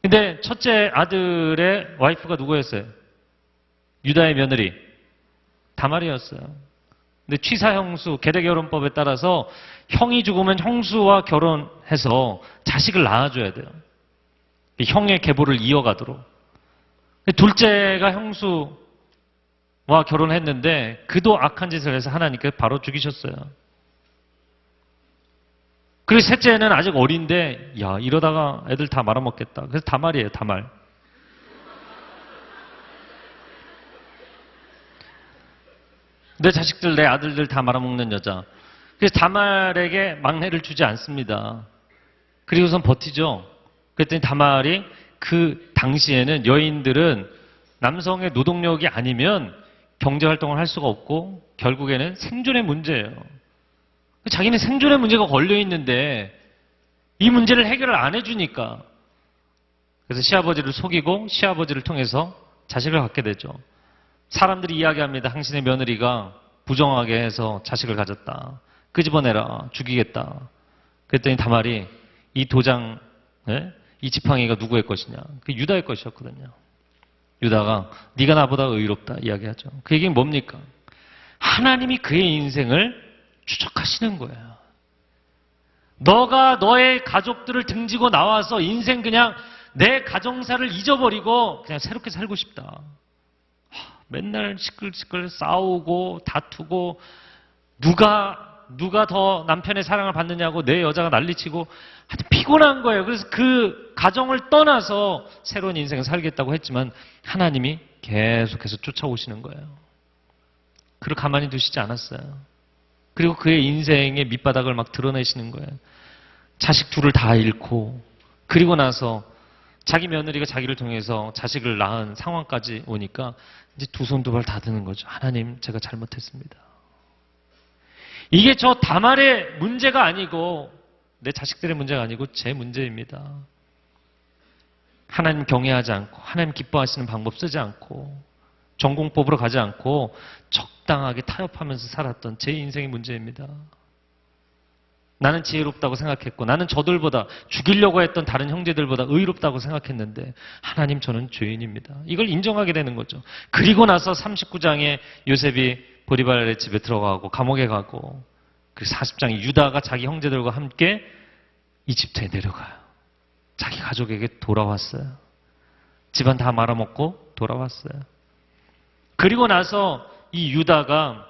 근데 첫째 아들의 와이프가 누구였어요? 유다의 며느리 다말이었어요. 근데 취사형수 계대결혼법에 따라서 형이 죽으면 형수와 결혼해서 자식을 낳아줘야 돼요. 형의 계보를 이어가도록. 둘째가 형수와 결혼했는데 그도 악한 짓을 해서 하나님께서 바로 죽이셨어요. 그리고 셋째는 아직 어린데 야 이러다가 애들 다 말아먹겠다. 그래서 다말이에요. 다말. 내 자식들, 내 아들들 다 말아먹는 여자. 그래서 다말에게 막내를 주지 않습니다. 그리고선 버티죠. 그랬더니 다말이 그 당시에는 여인들은 남성의 노동력이 아니면 경제활동을 할 수가 없고 결국에는 생존의 문제예요. 자기는 생존의 문제가 걸려있는데 이 문제를 해결을 안 해주니까 그래서 시아버지를 속이고 시아버지를 통해서 자식을 갖게 되죠. 사람들이 이야기합니다. 당신의 며느리가 부정하게 해서 자식을 가졌다. 끄집어내라. 죽이겠다. 그랬더니 다말이 이 도장, 이 지팡이가 누구의 것이냐. 그 유다의 것이었거든요. 유다가 네가 나보다 의롭다 이야기하죠. 그 얘기는 뭡니까? 하나님이 그의 인생을 추적하시는 거예요. 너가 너의 가족들을 등지고 나와서 인생 그냥 내 가정사를 잊어버리고 그냥 새롭게 살고 싶다. 맨날 시끌시끌 싸우고 다투고 누가 더 남편의 사랑을 받느냐고 내 여자가 난리치고 하여튼 피곤한 거예요. 그래서 그 가정을 떠나서 새로운 인생을 살겠다고 했지만 하나님이 계속해서 쫓아오시는 거예요. 그를 가만히 두시지 않았어요. 그리고 그의 인생의 밑바닥을 막 드러내시는 거예요. 자식 둘을 다 잃고 그리고 나서 자기 며느리가 자기를 통해서 자식을 낳은 상황까지 오니까 이제 두 손 두 발 다 드는 거죠. 하나님, 제가 잘못했습니다. 이게 저 다말의 문제가 아니고 내 자식들의 문제가 아니고 제 문제입니다. 하나님 경외하지 않고 하나님 기뻐하시는 방법 쓰지 않고 전공법으로 가지 않고 적당하게 타협하면서 살았던 제 인생의 문제입니다. 나는 지혜롭다고 생각했고 나는 저들보다 죽이려고 했던 다른 형제들보다 의롭다고 생각했는데 하나님 저는 죄인입니다. 이걸 인정하게 되는 거죠. 그리고 나서 39장에 요셉이 보디발의 집에 들어가고 감옥에 가고 그리고 40장에 유다가 자기 형제들과 함께 이집트에 내려가요. 자기 가족에게 돌아왔어요. 집안 다 말아먹고 돌아왔어요. 그리고 나서 이 유다가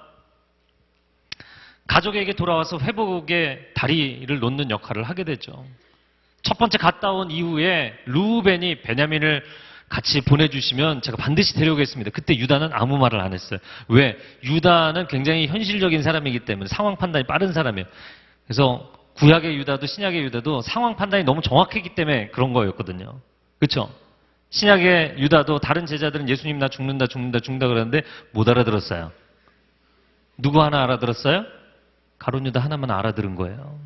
가족에게 돌아와서 회복의 다리를 놓는 역할을 하게 되죠. 첫 번째 갔다 온 이후에 루벤이 베냐민을 같이 보내주시면 제가 반드시 데려오겠습니다. 그때 유다는 아무 말을 안 했어요. 왜? 유다는 굉장히 현실적인 사람이기 때문에 상황 판단이 빠른 사람이에요. 그래서 구약의 유다도 신약의 유다도 상황 판단이 너무 정확했기 때문에 그런 거였거든요. 그렇죠? 신약의 유다도 다른 제자들은 예수님 나 죽는다 그러는데 못 알아들었어요. 누구 하나 알아들었어요? 가룟 유다 하나만 알아들은 거예요.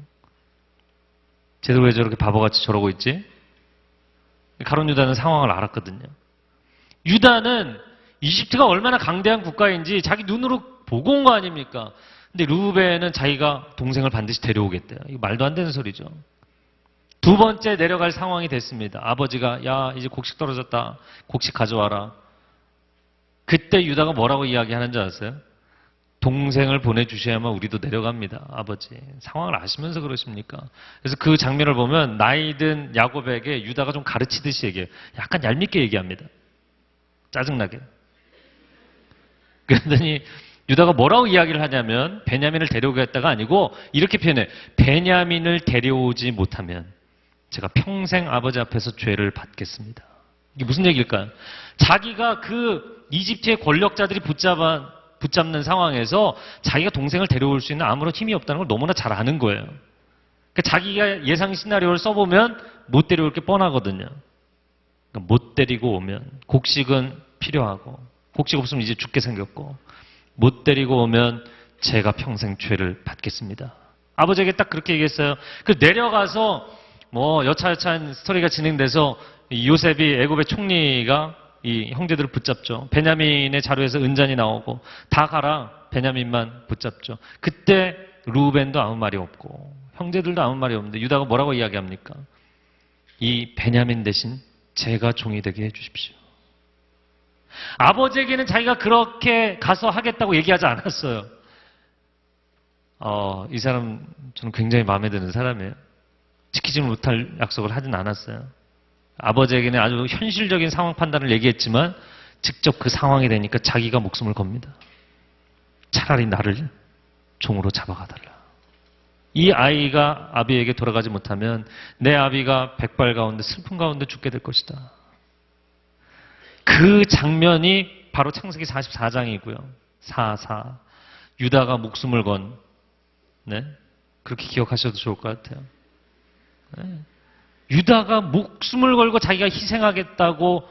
쟤들 왜 저렇게 바보같이 저러고 있지? 가룟 유다는 상황을 알았거든요. 유다는 이집트가 얼마나 강대한 국가인지 자기 눈으로 보고 온 거 아닙니까? 근데 루벤은 자기가 동생을 반드시 데려오겠대요. 이거 말도 안 되는 소리죠. 두 번째 내려갈 상황이 됐습니다. 아버지가 야 이제 곡식 떨어졌다. 곡식 가져와라. 그때 유다가 뭐라고 이야기하는 줄 아세요? 동생을 보내주셔야만 우리도 내려갑니다. 아버지. 상황을 아시면서 그러십니까? 그래서 그 장면을 보면 나이든 야곱에게 유다가 좀 가르치듯이 얘기해요. 약간 얄밉게 얘기합니다. 짜증나게. 그랬더니 유다가 뭐라고 이야기를 하냐면 베냐민을 데려오겠다가 아니고 이렇게 표현해. 베냐민을 데려오지 못하면 제가 평생 아버지 앞에서 죄를 받겠습니다. 이게 무슨 얘기일까요? 자기가 그 이집트의 권력자들이 붙잡는 상황에서 자기가 동생을 데려올 수 있는 아무런 힘이 없다는 걸 너무나 잘 아는 거예요. 그러니까 자기가 예상 시나리오를 써보면 못 데려올 게 뻔하거든요. 그러니까 못 데리고 오면 곡식은 필요하고 곡식 없으면 이제 죽게 생겼고 못 데리고 오면 제가 평생 죄를 받겠습니다. 아버지에게 딱 그렇게 얘기했어요. 그 내려가서 뭐 여차여차한 스토리가 진행돼서 요셉이 애굽의 총리가 이 형제들을 붙잡죠. 베냐민의 자루에서 은잔이 나오고 다 가라. 베냐민만 붙잡죠. 그때 루벤도 아무 말이 없고 형제들도 아무 말이 없는데 유다가 뭐라고 이야기합니까? 이 베냐민 대신 제가 종이 되게 해주십시오. 아버지에게는 자기가 그렇게 가서 하겠다고 얘기하지 않았어요. 이 사람 저는 굉장히 마음에 드는 사람이에요. 지키지 못할 약속을 하진 않았어요. 아버지에게는 아주 현실적인 상황 판단을 얘기했지만 직접 그 상황이 되니까 자기가 목숨을 겁니다. 차라리 나를 종으로 잡아가달라. 이 아이가 아비에게 돌아가지 못하면 내 아비가 백발 가운데 슬픔 가운데 죽게 될 것이다. 그 장면이 바로 창세기 44장이고요. 44. 유다가 목숨을 건, 네? 그렇게 기억하셔도 좋을 것 같아요. 네. 유다가 목숨을 걸고 자기가 희생하겠다고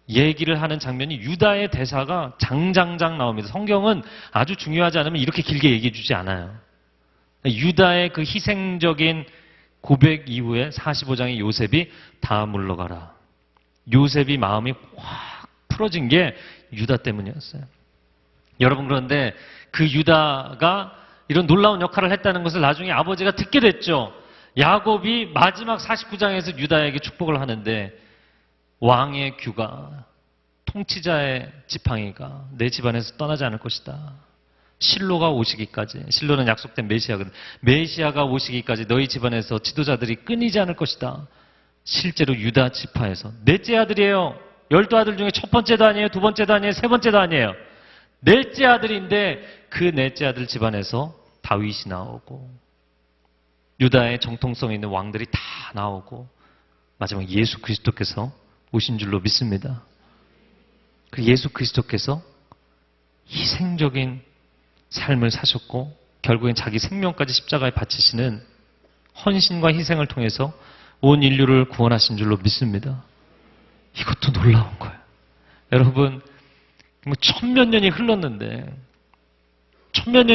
얘기를 하는 장면이 유다의 대사가 장장장 나옵니다. 성경은 아주 중요하지 않으면 이렇게 길게 얘기해 주지 않아요. 유다의 그 희생적인 고백 이후에 45장의 요셉이 다 물러가라. 요셉이 마음이 확 풀어진 게 유다 때문이었어요. 여러분 그런데 그 유다가 이런 놀라운 역할을 했다는 것을 나중에 아버지가 듣게 됐죠. 야곱이 마지막 49장에서 유다에게 축복을 하는데 왕의 규가 통치자의 지팡이가 내 집안에서 떠나지 않을 것이다. 실로가 오시기까지, 실로는 약속된 메시아거든. 메시아가 오시기까지 너희 집안에서 지도자들이 끊이지 않을 것이다. 실제로 유다 지파에서 넷째 아들이에요. 12아들 중에 첫 번째도 아니에요. 두 번째도 아니에요. 세 번째도 아니에요. 넷째 아들인데 그 넷째 아들 집안에서 다윗이 나오고 유다의 정통성 있는 왕들이 다 나오고 마지막 예수 그리스도께서 오신 줄로 믿습니다. 그 예수 그리스도께서 희생적인 삶을 사셨고 결국엔 자기 생명까지 십자가에 바치시는 헌신과 희생을 통해서 온 인류를 구원하신 줄로 믿습니다. 이것도 놀라운 거예요. 여러분, 뭐 천몇 년이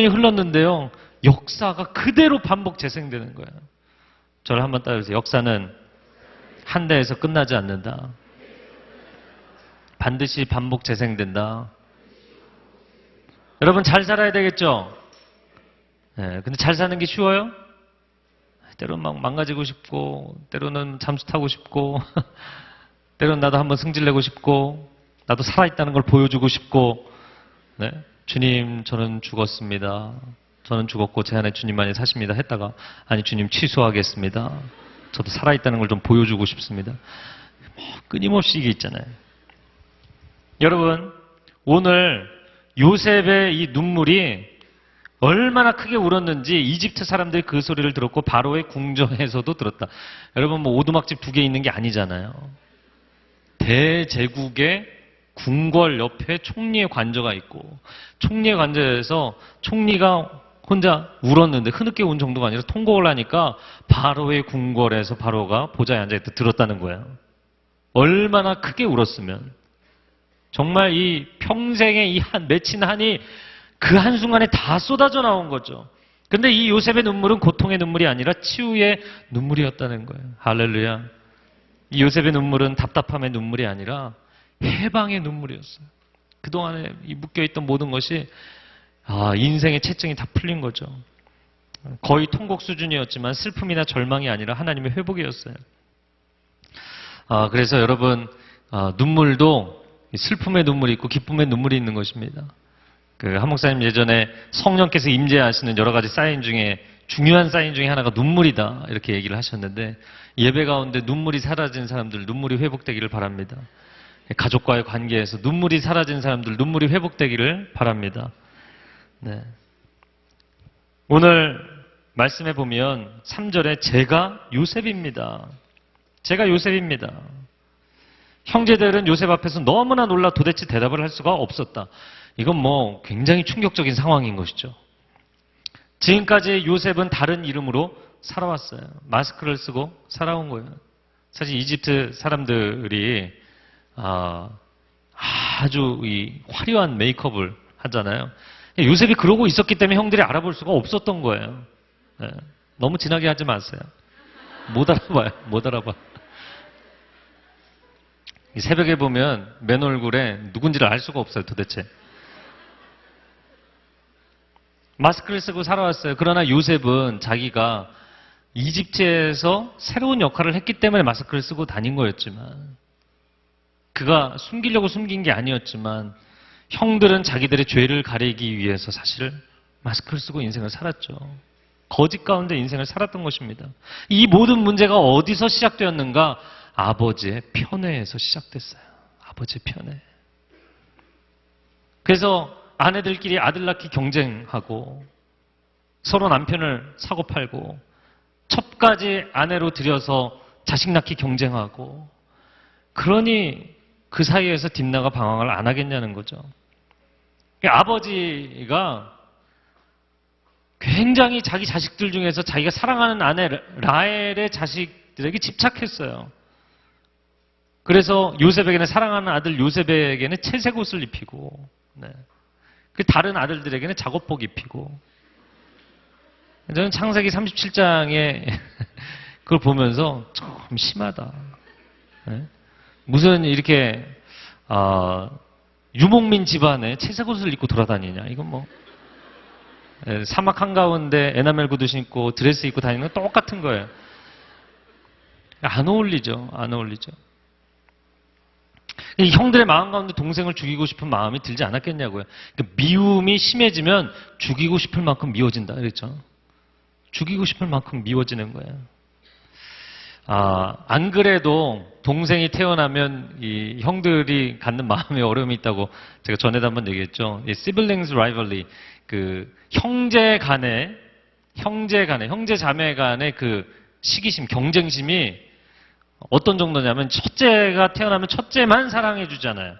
흘렀는데요. 역사가 그대로 반복 재생되는 거예요. 저를 한번 따라해주세요. 역사는 한 대에서 끝나지 않는다. 반드시 반복 재생된다. 여러분 잘 살아야 되겠죠? 네, 근데 잘 사는 게 쉬워요? 때로는 막 망가지고 싶고, 때로는 잠수 타고 싶고, 때로는 나도 한번 승질내고 싶고, 나도 살아있다는 걸 보여주고 싶고, 네? 주님, 저는 죽었습니다. 저는 죽었고 제 안에 주님만이 사십니다. 했다가, 아니 주님 취소하겠습니다. 저도 살아있다는 걸 좀 보여주고 싶습니다. 끊임없이 이게 있잖아요. 여러분, 오늘 요셉의 이 눈물이 얼마나 크게 울었는지 이집트 사람들이 그 소리를 들었고 바로의 궁전에서도 들었다. 여러분 뭐 오두막집 2개 있는 게 아니잖아요. 대제국의 궁궐 옆에 총리의 관저가 있고 총리의 관저에서 총리가 혼자 울었는데 흐느껴 운 정도가 아니라 통곡을 하니까 바로의 궁궐에서 바로가 보좌에 앉아있다 들었다는 거예요. 얼마나 크게 울었으면 정말 이 평생의 이 맺힌 한이 그 한순간에 다 쏟아져 나온 거죠. 근데 이 요셉의 눈물은 고통의 눈물이 아니라 치유의 눈물이었다는 거예요. 할렐루야. 이 요셉의 눈물은 답답함의 눈물이 아니라 해방의 눈물이었어요. 그동안에 이 묶여있던 모든 것이 인생의 채증이 다 풀린 거죠. 거의 통곡 수준이었지만 슬픔이나 절망이 아니라 하나님의 회복이었어요. 그래서 여러분 눈물도 슬픔의 눈물이 있고 기쁨의 눈물이 있는 것입니다. 그 한 목사님 예전에 성령께서 임재하시는 여러 가지 사인 중에 중요한 사인 중에 하나가 눈물이다 이렇게 얘기를 하셨는데, 예배 가운데 눈물이 사라진 사람들 눈물이 회복되기를 바랍니다. 가족과의 관계에서 눈물이 사라진 사람들 눈물이 회복되기를 바랍니다. 네. 오늘 말씀해 보면 3절에 제가 요셉입니다. 제가 요셉입니다. 형제들은 요셉 앞에서 너무나 놀라 도대체 대답을 할 수가 없었다. 이건 뭐 굉장히 충격적인 상황인 것이죠. 지금까지 요셉은 다른 이름으로 살아왔어요. 마스크를 쓰고 살아온 거예요. 사실 이집트 사람들이 아주 이 화려한 메이크업을 하잖아요. 요셉이 그러고 있었기 때문에 형들이 알아볼 수가 없었던 거예요. 네. 너무 진하게 하지 마세요. 못 알아봐요. 못 알아봐. 이 새벽에 보면 맨 얼굴에 누군지를 알 수가 없어요, 도대체. 마스크를 쓰고 살아왔어요. 그러나 요셉은 자기가 이집트에서 새로운 역할을 했기 때문에 마스크를 쓰고 다닌 거였지만, 그가 숨기려고 숨긴 게 아니었지만, 형들은 자기들의 죄를 가리기 위해서 사실 마스크를 쓰고 인생을 살았죠. 거짓 가운데 인생을 살았던 것입니다. 이 모든 문제가 어디서 시작되었는가? 아버지의 편애에서 시작됐어요. 아버지의 편애. 그래서 아내들끼리 아들 낳기 경쟁하고 서로 남편을 사고팔고 첩까지 아내로 들여서 자식 낳기 경쟁하고, 그러니 그 사이에서 딥나가 방황을 안 하겠냐는 거죠. 아버지가 굉장히 자기 자식들 중에서 자기가 사랑하는 아내 라헬의 자식들에게 집착했어요. 그래서 요셉에게는 사랑하는 아들 요셉에게는 채색 옷을 입히고, 네. 그 다른 아들들에게는 작업복 입히고. 저는 창세기 37장에 그걸 보면서 좀 심하다. 네? 무슨 이렇게 유목민 집안에 채색 옷을 입고 돌아다니냐. 이건 뭐 사막 한가운데 에나멜 구두 신고 드레스 입고 다니는 건 똑같은 거예요. 안 어울리죠. 안 어울리죠. 이 형들의 마음 가운데 동생을 죽이고 싶은 마음이 들지 않았겠냐고요. 그러니까 미움이 심해지면 죽이고 싶을 만큼 미워진다 그랬죠. 죽이고 싶을 만큼 미워지는 거예요. 안 그래도 동생이 태어나면 이 형들이 갖는 마음에 어려움이 있다고 제가 전에도 한번 얘기했죠. 이 siblings rivalry, 그 형제 자매 간의 그 시기심, 경쟁심이 어떤 정도냐면, 첫째가 태어나면 첫째만 사랑해 주잖아요.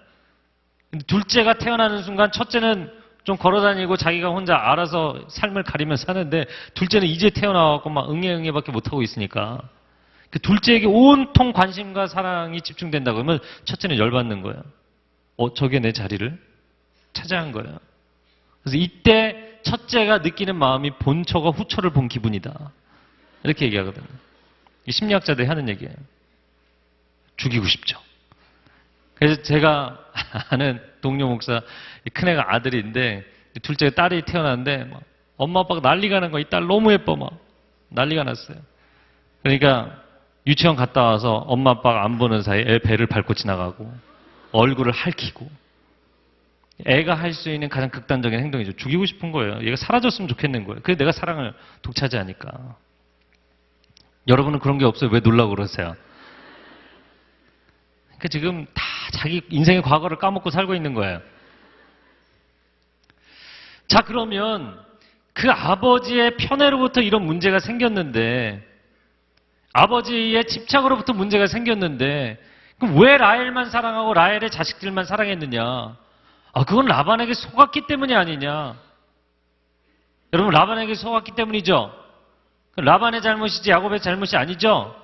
근데 둘째가 태어나는 순간 첫째는 좀 걸어다니고 자기가 혼자 알아서 삶을 가리면서 사는데, 둘째는 이제 태어나갖고 막 응애응애밖에 못하고 있으니까 그 둘째에게 온통 관심과 사랑이 집중된다 그러면 첫째는 열받는 거예요. 저게 내 자리를 차지한 거예요. 그래서 이때 첫째가 느끼는 마음이 본처가 후처를 본 기분이다, 이렇게 얘기하거든요. 이 심리학자들이 하는 얘기예요. 죽이고 싶죠. 그래서 제가 아는 동료 목사, 큰애가 아들인데 둘째 딸이 태어났는데 엄마 아빠가 난리가 난 거야. 이 딸 너무 예뻐. 막 난리가 났어요. 그러니까 유치원 갔다 와서 엄마 아빠가 안 보는 사이에 애 배를 밟고 지나가고 얼굴을 핥히고. 애가 할 수 있는 가장 극단적인 행동이죠. 죽이고 싶은 거예요. 얘가 사라졌으면 좋겠는 거예요. 그래서 내가 사랑을 독차지하니까. 여러분은 그런 게 없어요? 왜 놀라고 그러세요? 그러니까 지금 다 자기 인생의 과거를 까먹고 살고 있는 거예요. 자, 그러면 그 아버지의 편애로부터 이런 문제가 생겼는데, 아버지의 집착으로부터 문제가 생겼는데, 그럼 왜 라헬만 사랑하고 라헬의 자식들만 사랑했느냐? 그건 라반에게 속았기 때문이 아니냐? 여러분, 라반에게 속았기 때문이죠? 라반의 잘못이지 야곱의 잘못이 아니죠?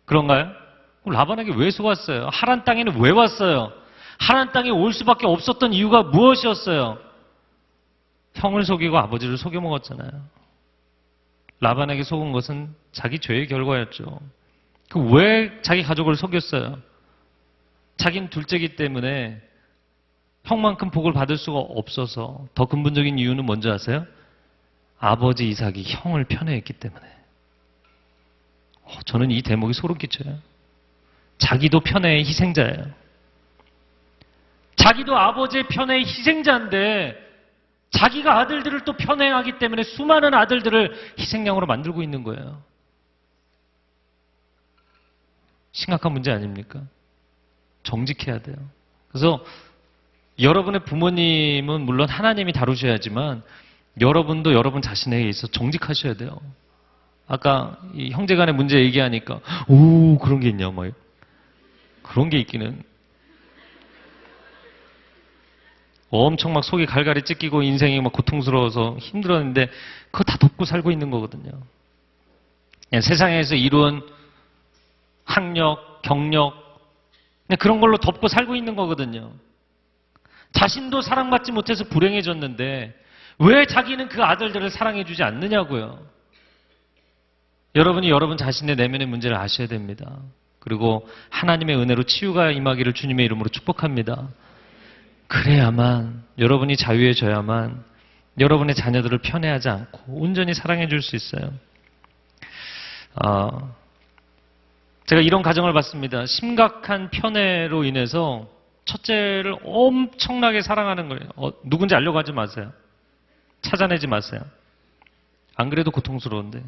그런가요? 그럼 라반에게 왜 속았어요? 하란 땅에는 왜 왔어요? 하란 땅에 올 수밖에 없었던 이유가 무엇이었어요? 형을 속이고 아버지를 속여먹었잖아요. 라반에게 속은 것은 자기 죄의 결과였죠. 왜 자기 가족을 속였어요? 자기는 둘째이기 때문에 형만큼 복을 받을 수가 없어서. 더 근본적인 이유는 뭔지 아세요? 아버지 이삭이 형을 편애했기 때문에. 저는 이 대목이 소름 끼쳐요. 자기도 편애의 희생자예요. 자기도 아버지의 편애의 희생자인데 자기가 아들들을 또 편애하기 때문에 수많은 아들들을 희생양으로 만들고 있는 거예요. 심각한 문제 아닙니까? 정직해야 돼요. 그래서 여러분의 부모님은 물론 하나님이 다루셔야지만 여러분도 여러분 자신에게 있어 정직하셔야 돼요. 아까 이 형제간의 문제 얘기하니까 오 그런 게 있냐 뭐 그런 게 있기는 엄청 막 속이 갈갈이 찢기고 인생이 막 고통스러워서 힘들었는데 그거 다 덮고 살고 있는 거거든요. 그냥 세상에서 이룬 학력, 경력 그냥 그런 걸로 덮고 살고 있는 거거든요. 자신도 사랑받지 못해서 불행해졌는데 왜 자기는 그 아들들을 사랑해주지 않느냐고요. 여러분이 여러분 자신의 내면의 문제를 아셔야 됩니다. 그리고 하나님의 은혜로 치유가 임하기를 주님의 이름으로 축복합니다. 그래야만 여러분이 자유해져야만 여러분의 자녀들을 편애하지 않고 온전히 사랑해 줄 수 있어요. 제가 이런 가정을 봤습니다. 심각한 편애로 인해서 첫째를 엄청나게 사랑하는 거예요. 누군지 알려고 하지 마세요. 찾아내지 마세요. 안 그래도 고통스러운데.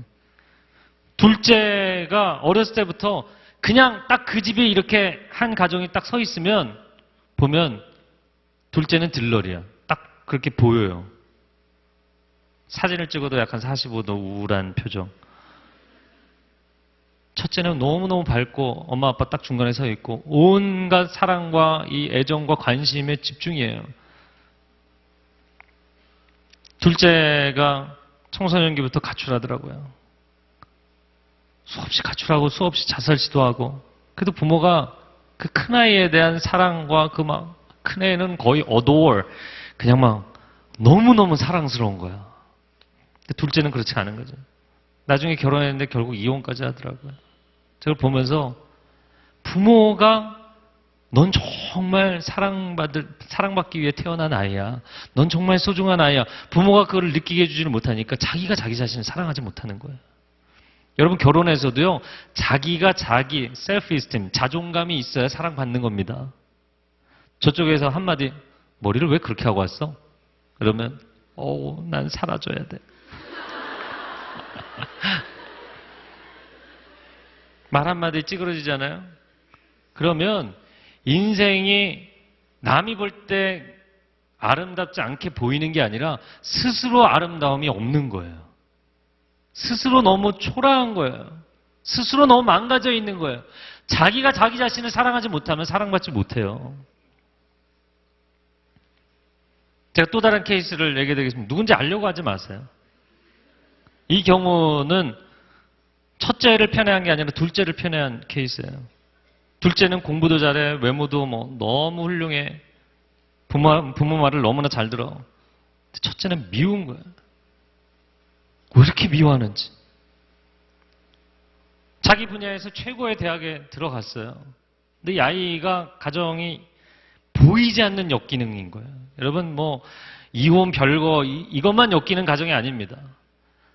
둘째가 어렸을 때부터 그냥 딱 그 집에 이렇게 한 가정이 딱 서 있으면 보면 둘째는 들러리야. 딱 그렇게 보여요. 사진을 찍어도 약간 45도 우울한 표정. 첫째는 너무너무 밝고 엄마 아빠 딱 중간에 서 있고 온갖 사랑과 이 애정과 관심에 집중이에요. 둘째가 청소년기부터 가출하더라고요. 수없이 가출하고 수없이 자살 시도하고 그래도 부모가 그 큰아이에 대한 사랑과 그 막 큰애는 거의 adore 그냥 막 너무너무 사랑스러운 거야. 근데 둘째는 그렇지 않은 거죠. 나중에 결혼했는데 결국 이혼까지 하더라고요. 저걸 보면서 부모가 넌 정말 사랑받기 위해 태어난 아이야. 넌 정말 소중한 아이야. 부모가 그걸 느끼게 해주지를 못하니까 자기가 자기 자신을 사랑하지 못하는 거예요. 여러분 결혼해서도요. 자기가 자기 self-esteem, 자존감이 있어야 사랑받는 겁니다. 저쪽에서 한마디 머리를 왜 그렇게 하고 왔어? 그러면 난 사라져야 돼. 말 한마디 찌그러지잖아요. 그러면 인생이 남이 볼 때 아름답지 않게 보이는 게 아니라 스스로 아름다움이 없는 거예요. 스스로 너무 초라한 거예요. 스스로 너무 망가져 있는 거예요. 자기가 자기 자신을 사랑하지 못하면 사랑받지 못해요. 제가 또 다른 케이스를 얘기해 드리겠습니다. 누군지 알려고 하지 마세요. 이 경우는 첫째를 편애한 게 아니라 둘째를 편애한 케이스예요. 둘째는 공부도 잘해, 외모도 뭐 너무 훌륭해. 부모 말을 너무나 잘 들어. 근데 첫째는 미운 거예요. 왜 이렇게 미워하는지. 자기 분야에서 최고의 대학에 들어갔어요. 근데 이 아이가 가정이 보이지 않는 역기능인 거예요. 여러분 뭐 이혼 별거 이것만 엮이는 가정이 아닙니다.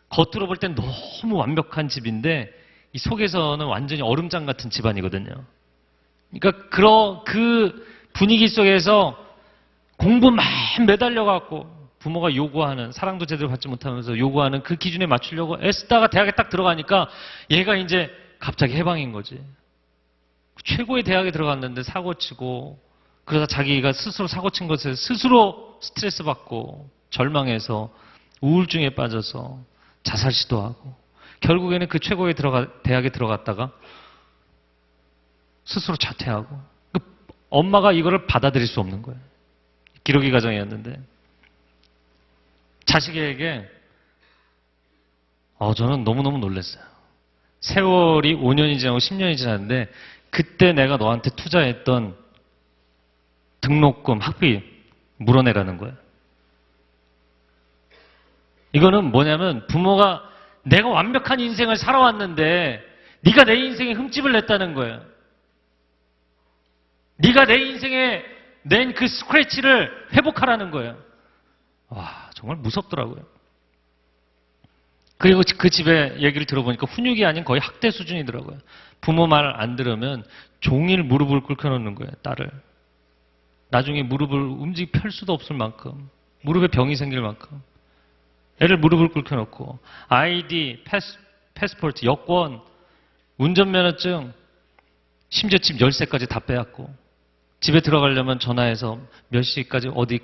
겉으로 볼 땐 너무 완벽한 집인데 이 속에서는 완전히 얼음장 같은 집안이거든요. 그러니까 그 분위기 속에서 공부만 매달려갖고 부모가 요구하는 사랑도 제대로 받지 못하면서 요구하는 그 기준에 맞추려고 애쓰다가 대학에 딱 들어가니까 얘가 이제 갑자기 해방인 거지. 최고의 대학에 들어갔는데 사고치고 그러다 자기가 스스로 사고친 것에 스스로 스트레스 받고 절망해서 우울증에 빠져서 자살 시도하고 결국에는 그 최고의 대학에 들어갔다가 스스로 자퇴하고 엄마가 이거를 받아들일 수 없는 거예요. 기러기 가정이었는데 자식에게 저는 너무너무 놀랐어요. 세월이 5년이 지나고 10년이 지났는데 그때 내가 너한테 투자했던 등록금, 학비 물어내라는 거예요. 이거는 뭐냐면 부모가 내가 완벽한 인생을 살아왔는데 네가 내 인생에 흠집을 냈다는 거예요. 네가 내 인생에 낸 그 스크래치를 회복하라는 거예요. 와, 정말 무섭더라고요. 그리고 그 집에 얘기를 들어보니까 훈육이 아닌 거의 학대 수준이더라고요. 부모 말 안 들으면 종일 무릎을 꿇혀놓는 거예요, 딸을. 나중에 무릎을 펼 수도 없을 만큼, 무릎에 병이 생길 만큼. 애를 무릎을 꿇혀놓고, 아이디, 패스포트, 여권, 운전면허증, 심지어 집 열쇠까지 다 빼앗고, 집에 들어가려면 전화해서 몇 시까지 어디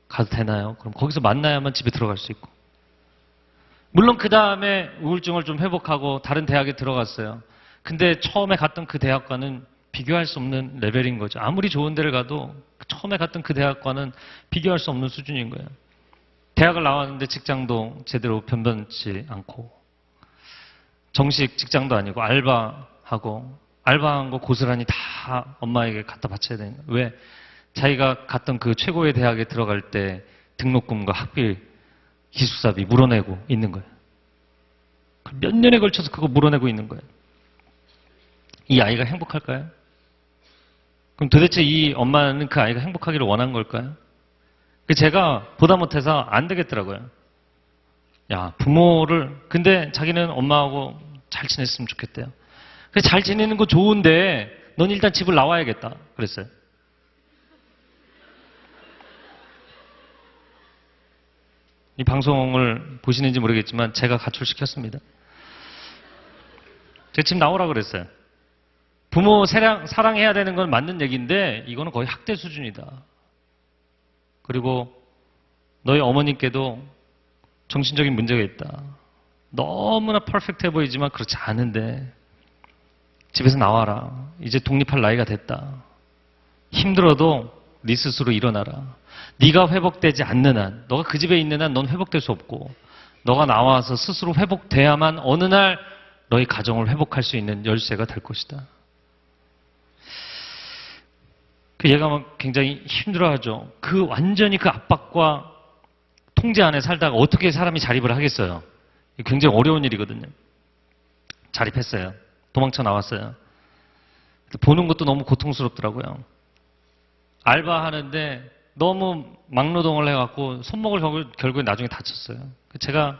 가도 되나요? 그럼 거기서 만나야만 집에 들어갈 수 있고. 물론 그 다음에 우울증을 좀 회복하고 다른 대학에 들어갔어요. 근데 처음에 갔던 그 대학과는 비교할 수 없는 레벨인 거죠. 아무리 좋은 데를 가도 처음에 갔던 그 대학과는 비교할 수 없는 수준인 거예요. 대학을 나왔는데 직장도 제대로 변변치 않고, 정식 직장도 아니고 알바한 거 고스란히 다 엄마에게 갖다 바쳐야 되는 거예요. 왜? 자기가 갔던 그 최고의 대학에 들어갈 때 등록금과 학비, 기숙사비 물어내고 있는 거예요. 몇 년에 걸쳐서 그거 물어내고 있는 거예요. 이 아이가 행복할까요? 그럼 도대체 이 엄마는 그 아이가 행복하기를 원한 걸까요? 제가 보다 못해서 안 되겠더라고요. 야, 근데 자기는 엄마하고 잘 지냈으면 좋겠대요. 잘 지내는 거 좋은데 넌 일단 집을 나와야겠다 그랬어요. 이 방송을 보시는지 모르겠지만 제가 가출시켰습니다. 제 집 나오라 그랬어요. 부모 사랑해야 되는 건 맞는 얘기인데 이거는 거의 학대 수준이다. 그리고 너희 어머니께도 정신적인 문제가 있다. 너무나 퍼펙트해 보이지만 그렇지 않은데 집에서 나와라. 이제 독립할 나이가 됐다. 힘들어도 네 스스로 일어나라. 네가 회복되지 않는 한, 너가 그 집에 있는 한 넌 회복될 수 없고, 너가 나와서 스스로 회복돼야만 어느 날 너희 가정을 회복할 수 있는 열쇠가 될 것이다. 얘가 막 굉장히 힘들어하죠. 완전히 그 압박과 통제 안에 살다가 어떻게 사람이 자립을 하겠어요? 굉장히 어려운 일이거든요. 자립했어요. 도망쳐 나왔어요. 보는 것도 너무 고통스럽더라고요. 알바하는데 너무 막노동을 해갖고 손목을 결국에 나중에 다쳤어요. 제가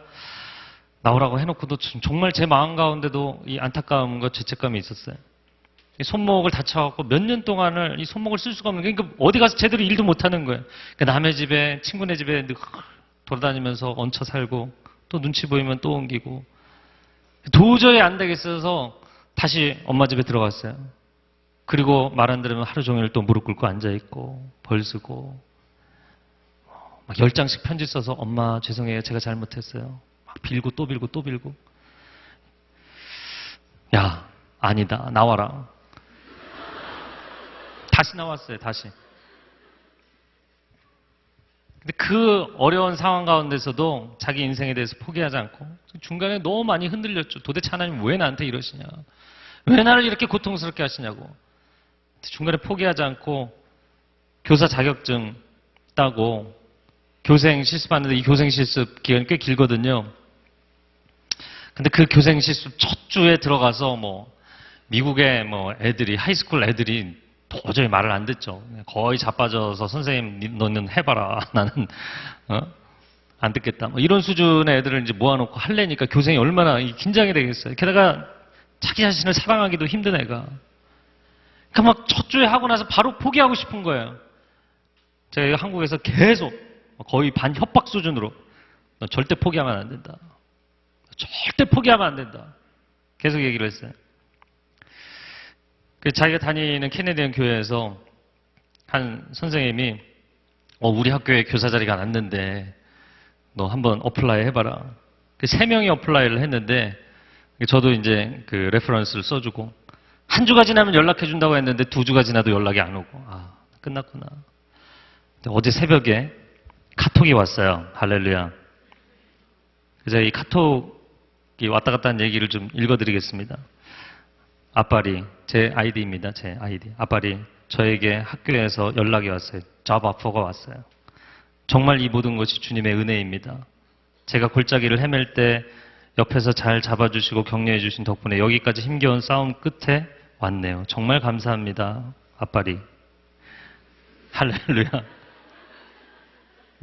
나오라고 해놓고도 정말 제 마음 가운데도 이 안타까움과 죄책감이 있었어요. 이 손목을 다쳐갖고 몇 년 동안을 이 손목을 쓸 수가 없는 게, 그러니까 어디 가서 제대로 일도 못하는 거예요. 그러니까 남의 집에, 친구네 집에 돌아다니면서 얹혀 살고, 또 눈치 보이면 또 옮기고, 도저히 안 되겠어서 다시 엄마 집에 들어갔어요. 그리고 말 안 들으면 하루 종일 또 무릎 꿇고 앉아있고, 벌 쓰고, 막 10장씩 편지 써서 엄마 죄송해요. 제가 잘못했어요. 막 빌고 또 빌고 또 빌고. 야, 아니다. 나와라. 다시 나왔어요. 다시. 근데 그 어려운 상황 가운데서도 자기 인생에 대해서 포기하지 않고 중간에 너무 많이 흔들렸죠. 도대체 하나님 왜 나한테 이러시냐. 왜 나를 이렇게 고통스럽게 하시냐고. 중간에 포기하지 않고 교사 자격증 따고 교생 실습하는데, 이 교생 실습 기간이 꽤 길거든요. 근데 그 교생 실습 첫 주에 들어가서 미국의 애들이, 하이스쿨 애들이 도저히 말을 안 듣죠. 거의 자빠져서 선생님 너는 해봐라. 나는 안 듣겠다. 이런 수준의 애들을 이제 모아놓고 할래니까 교생이 얼마나 긴장이 되겠어요. 게다가 자기 자신을 사랑하기도 힘든 애가. 그러니까 막 첫 주에 하고 나서 바로 포기하고 싶은 거예요. 제가 한국에서 계속 거의 반 협박 수준으로 너 절대 포기하면 안 된다. 절대 포기하면 안 된다. 계속 얘기를 했어요. 자기가 다니는 캐네디언 교회에서 한 선생님이 우리 학교에 교사 자리가 났는데 너 한번 어플라이 해봐라. 3명이 어플라이를 했는데 저도 이제 그 레퍼런스를 써주고 한 주가 지나면 연락해준다고 했는데 2주가 지나도 연락이 안 오고 끝났구나. 어제 새벽에 카톡이 왔어요. 할렐루야. 그래서 이 카톡이 왔다 갔다 한 얘기를 좀 읽어드리겠습니다. 아빠리, 제 아이디입니다. 제 아이디. 아빠리, 저에게 학교에서 연락이 왔어요. 잡 오퍼가 왔어요. 정말 이 모든 것이 주님의 은혜입니다. 제가 골짜기를 헤맬 때 옆에서 잘 잡아주시고 격려해 주신 덕분에 여기까지 힘겨운 싸움 끝에 왔네요. 정말 감사합니다. 아빠리. 할렐루야.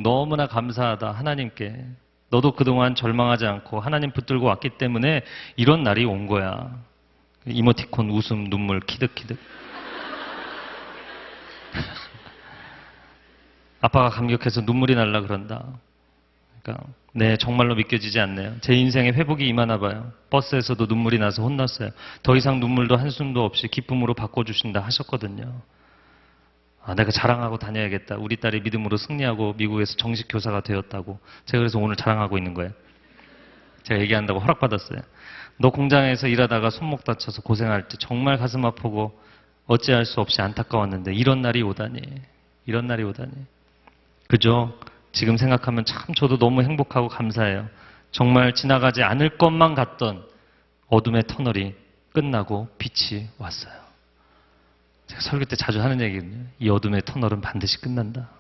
너무나 감사하다. 하나님께. 너도 그동안 절망하지 않고 하나님 붙들고 왔기 때문에 이런 날이 온 거야. 이모티콘 웃음 눈물 키득키득. 아빠가 감격해서 눈물이 날라 그런다. 그러니까 네, 정말로 믿겨지지 않네요. 제 인생에 회복이 임하나 봐요. 버스에서도 눈물이 나서 혼났어요. 더 이상 눈물도 한숨도 없이 기쁨으로 바꿔주신다 하셨거든요. 아, 내가 자랑하고 다녀야겠다. 우리 딸이 믿음으로 승리하고 미국에서 정식 교사가 되었다고. 제가 그래서 오늘 자랑하고 있는 거예요. 제가 얘기한다고 허락받았어요. 너 공장에서 일하다가 손목 다쳐서 고생할 때 정말 가슴 아프고 어찌할 수 없이 안타까웠는데 이런 날이 오다니. 이런 날이 오다니. 그죠? 지금 생각하면 참 저도 너무 행복하고 감사해요. 정말 지나가지 않을 것만 같던 어둠의 터널이 끝나고 빛이 왔어요. 제가 설교 때 자주 하는 얘기거든요. 이 어둠의 터널은 반드시 끝난다.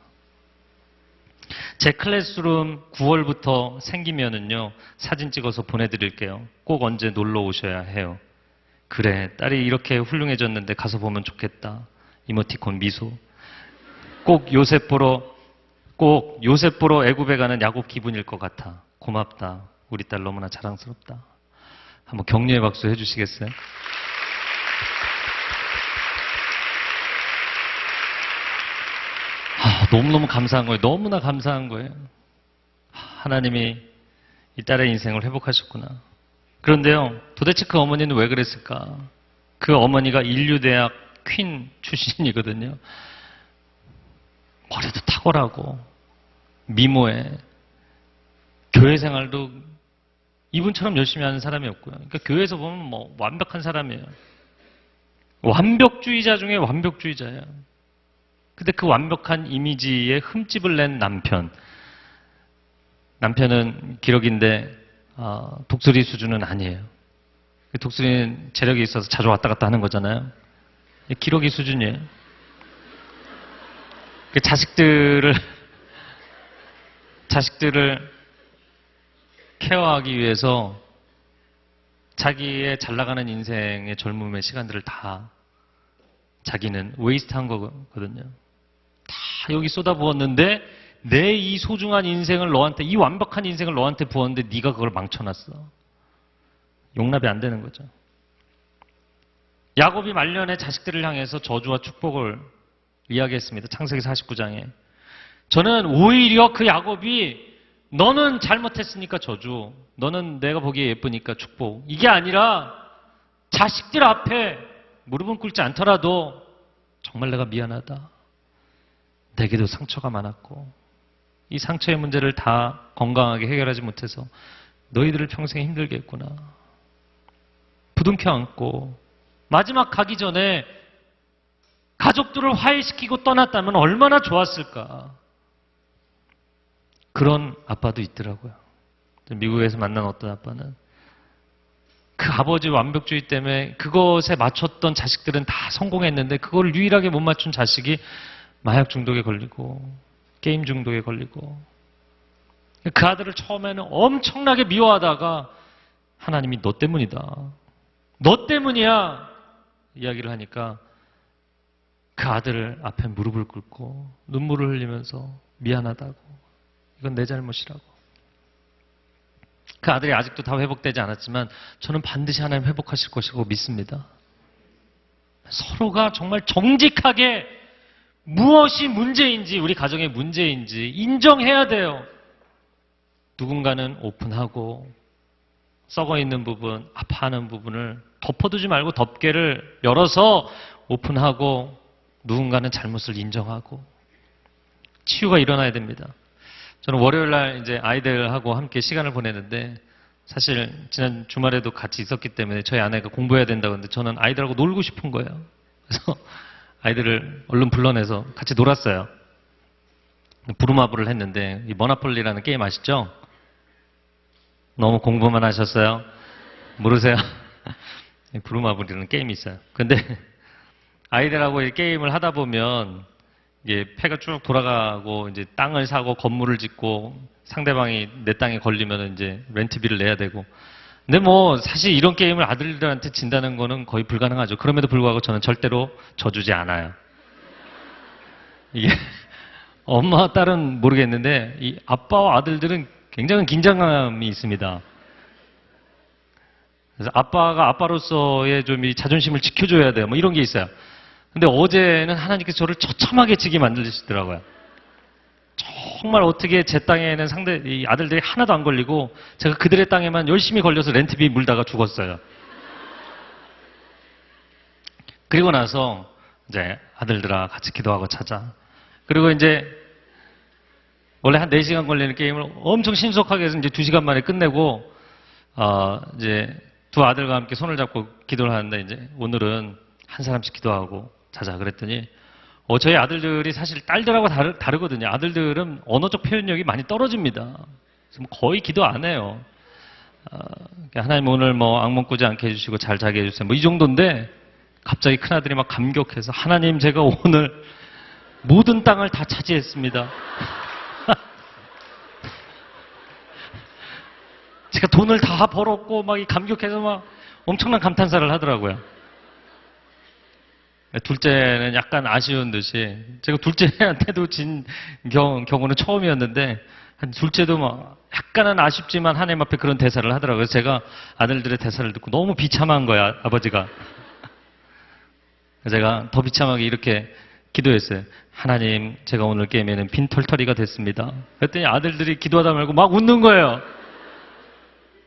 제 클래스룸 9월부터 생기면은요, 사진 찍어서 보내드릴게요. 꼭 언제 놀러 오셔야 해요. 그래, 딸이 이렇게 훌륭해졌는데 가서 보면 좋겠다. 이모티콘 미소. 꼭 요셉 보러 애굽에 가는 야곱 기분일 것 같아. 고맙다. 우리 딸 너무나 자랑스럽다. 한번 격려의 박수 해주시겠어요? 너무너무 감사한 거예요. 너무나 감사한 거예요. 하나님이 이 딸의 인생을 회복하셨구나. 그런데요, 도대체 그 어머니는 왜 그랬을까? 그 어머니가 인류대학 퀸 출신이거든요. 머리도 탁월하고 미모에 교회 생활도 이분처럼 열심히 하는 사람이었고요. 그러니까 교회에서 보면 뭐 완벽한 사람이에요. 완벽주의자 중에 완벽주의자예요. 근데 그 완벽한 이미지에 흠집을 낸 남편은 기러기인데 독수리 수준은 아니에요. 독수리는 재력이 있어서 자주 왔다 갔다 하는 거잖아요. 기러기 수준이에요. 그 자식들을 케어하기 위해서 자기의 잘 나가는 인생의 젊음의 시간들을 다 자기는 웨이스트한 거거든요. 다 여기 쏟아부었는데 내 이 소중한 인생을 너한테, 이 완벽한 인생을 너한테 부었는데 네가 그걸 망쳐놨어. 용납이 안 되는 거죠. 야곱이 말년에 자식들을 향해서 저주와 축복을 이야기했습니다. 창세기 49장에. 저는 오히려 그 야곱이 너는 잘못했으니까 저주, 너는 내가 보기에 예쁘니까 축복, 이게 아니라 자식들 앞에 무릎은 꿇지 않더라도 정말 내가 미안하다. 내게도 상처가 많았고 이 상처의 문제를 다 건강하게 해결하지 못해서 너희들을 평생 힘들게 했구나. 부둥켜 안고 마지막 가기 전에 가족들을 화해시키고 떠났다면 얼마나 좋았을까. 그런 아빠도 있더라고요. 미국에서 만난 어떤 아빠는 그 아버지 완벽주의 때문에 그것에 맞췄던 자식들은 다 성공했는데 그걸 유일하게 못 맞춘 자식이 마약 중독에 걸리고 게임 중독에 걸리고, 그 아들을 처음에는 엄청나게 미워하다가 하나님이 너 때문이다, 너 때문이야 이야기를 하니까 그 아들 앞에 무릎을 꿇고 눈물을 흘리면서 미안하다고, 이건 내 잘못이라고. 그 아들이 아직도 다 회복되지 않았지만 저는 반드시 하나님 회복하실 것이고 믿습니다. 서로가 정말 정직하게 무엇이 문제인지, 우리 가정의 문제인지 인정해야 돼요. 누군가는 오픈하고 썩어있는 부분, 아파하는 부분을 덮어두지 말고 덮개를 열어서 오픈하고, 누군가는 잘못을 인정하고 치유가 일어나야 됩니다. 저는 월요일 날 이제 아이들하고 함께 시간을 보내는데, 사실 지난 주말에도 같이 있었기 때문에 저희 아내가 공부해야 된다고 했는데 저는 아이들하고 놀고 싶은 거예요. 그래서 아이들을 얼른 불러내서 같이 놀았어요. 부루마블을 했는데, 이 머나폴리라는 게임 아시죠? 너무 공부만 하셨어요? 모르세요? 부루마블이라는 게임이 있어요. 근데 아이들하고 이 게임을 하다 보면 이게 패가 쭉 돌아가고 이제 땅을 사고 건물을 짓고 상대방이 내 땅에 걸리면 이제 렌트비를 내야 되고. 근데 뭐 사실 이런 게임을 아들들한테 진다는 거는 거의 불가능하죠. 그럼에도 불구하고 저는 절대로 져주지 않아요. 이게 엄마 딸은 모르겠는데 이 아빠와 아들들은 굉장히 긴장감이 있습니다. 그래서 아빠가 아빠로서의 좀 이 자존심을 지켜줘야 돼요. 뭐 이런 게 있어요. 근데 어제는 하나님께서 저를 처참하게 지게 만들시더라고요. 정말 어떻게 제 땅에는 이 아들들이 하나도 안 걸리고 제가 그들의 땅에만 열심히 걸려서 렌트비 물다가 죽었어요. 그리고 나서 이제 아들들아 같이 기도하고 자자. 그리고 이제 원래 한 4시간 걸리는 게임을 엄청 신속하게 해서 이제 2시간 만에 끝내고 이제 두 아들과 함께 손을 잡고 기도를 하는데 이제 오늘은 한 사람씩 기도하고 자자 그랬더니 저희 아들들이 사실 딸들하고 다르거든요. 아들들은 언어적 표현력이 많이 떨어집니다. 그래서 뭐 거의 기도 안 해요. 하나님 오늘 뭐 악몽 꾸지 않게 해주시고 잘 자게 해주세요. 뭐 이 정도인데 갑자기 큰아들이 막 감격해서 하나님 제가 오늘 모든 땅을 다 차지했습니다. 제가 돈을 다 벌었고 막 감격해서 막 엄청난 감탄사를 하더라고요. 둘째는 약간 아쉬운 듯이 제가 둘째한테도 진 경우는 처음이었는데 둘째도 막 약간은 아쉽지만 하나님 앞에 그런 대사를 하더라고요. 그래서 제가 아들들의 대사를 듣고 너무 비참한 거야 아버지가. 제가 더 비참하게 이렇게 기도했어요. 하나님 제가 오늘 게임에는 빈털터리가 됐습니다. 그랬더니 아들들이 기도하다 말고 막 웃는 거예요.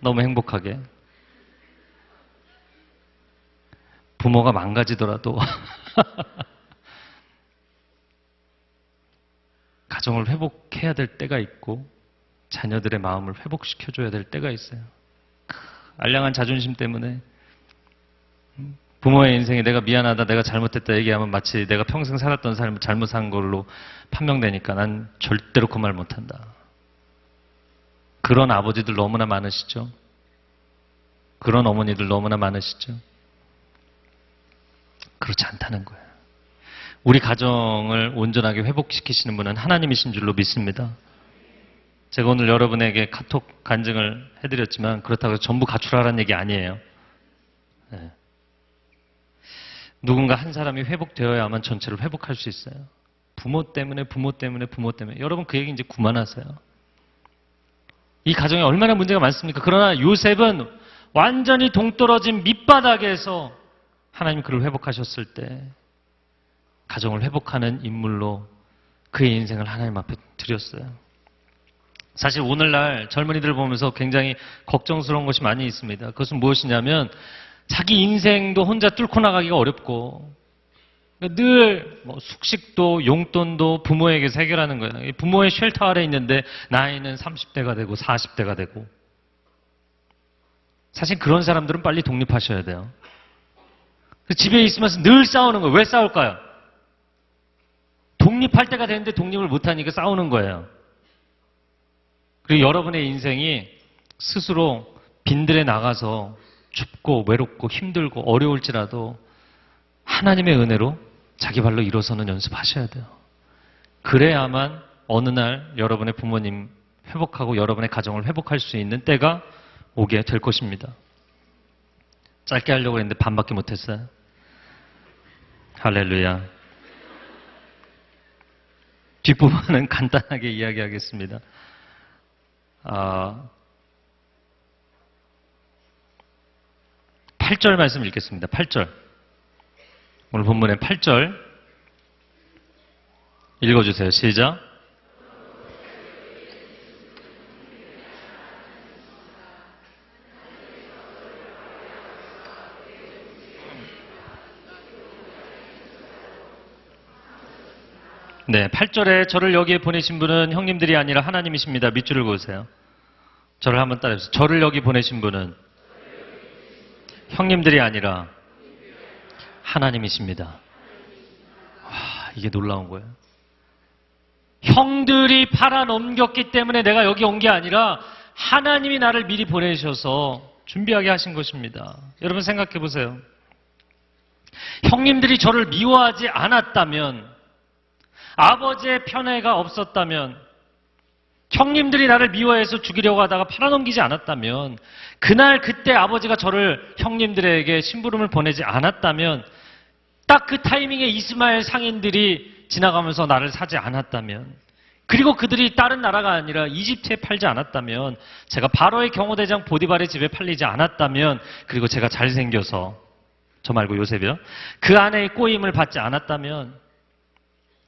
너무 행복하게. 부모가 망가지더라도 가정을 회복해야 될 때가 있고 자녀들의 마음을 회복시켜줘야 될 때가 있어요. 알량한 자존심 때문에 부모의 인생에 내가 미안하다, 내가 잘못했다 얘기하면 마치 내가 평생 살았던 삶을 잘못 산 걸로 판명되니까 난 절대로 그 말 못한다. 그런 아버지들 너무나 많으시죠? 그런 어머니들 너무나 많으시죠? 그렇지 않다는 거예요. 우리 가정을 온전하게 회복시키시는 분은 하나님이신 줄로 믿습니다. 제가 오늘 여러분에게 카톡 간증을 해드렸지만 그렇다고 해서 전부 갖추라는 얘기 아니에요. 네. 누군가 한 사람이 회복되어야만 전체를 회복할 수 있어요. 부모 때문에. 여러분 그 얘기 이제 그만하세요. 이 가정에 얼마나 문제가 많습니까? 그러나 요셉은 완전히 동떨어진 밑바닥에서 하나님이 그를 회복하셨을 때 가정을 회복하는 인물로 그의 인생을 하나님 앞에 드렸어요. 사실 오늘날 젊은이들 보면서 굉장히 걱정스러운 것이 많이 있습니다. 그것은 무엇이냐면 자기 인생도 혼자 뚫고 나가기가 어렵고 늘 숙식도 용돈도 부모에게서 해결하는 거예요. 부모의 쉘터 아래 있는데 나이는 30대가 되고 40대가 되고 사실 그런 사람들은 빨리 독립하셔야 돼요. 집에 있으면서 늘 싸우는 거예요. 왜 싸울까요? 독립할 때가 되는데 독립을 못하니까 싸우는 거예요. 그리고 여러분의 인생이 스스로 빈들에 나가서 춥고 외롭고 힘들고 어려울지라도 하나님의 은혜로 자기 발로 일어서는 연습하셔야 돼요. 그래야만 어느 날 여러분의 부모님 회복하고 여러분의 가정을 회복할 수 있는 때가 오게 될 것입니다. 짧게 하려고 했는데 반밖에 못했어요. 할렐루야. 뒷부분은 간단하게 이야기하겠습니다. 8절 말씀 읽겠습니다. 8절. 오늘 본문의 8절 읽어주세요. 시작. 네, 8절에 저를 여기에 보내신 분은 형님들이 아니라 하나님이십니다. 밑줄을 그으세요. 저를 한번 따라해보세요. 저를 여기 보내신 분은 형님들이 아니라 하나님이십니다. 와, 이게 놀라운 거예요. 형들이 팔아넘겼기 때문에 내가 여기 온 게 아니라 하나님이 나를 미리 보내셔서 준비하게 하신 것입니다. 여러분 생각해 보세요. 형님들이 저를 미워하지 않았다면, 아버지의 편애가 없었다면, 형님들이 나를 미워해서 죽이려고 하다가 팔아넘기지 않았다면, 그날 그때 아버지가 저를 형님들에게 심부름을 보내지 않았다면, 딱 그 타이밍에 이스마엘 상인들이 지나가면서 나를 사지 않았다면, 그리고 그들이 다른 나라가 아니라 이집트에 팔지 않았다면, 제가 바로의 경호대장 보디발의 집에 팔리지 않았다면, 그리고 제가 잘생겨서, 저 말고 요셉이요, 그 아내의 꼬임을 받지 않았다면,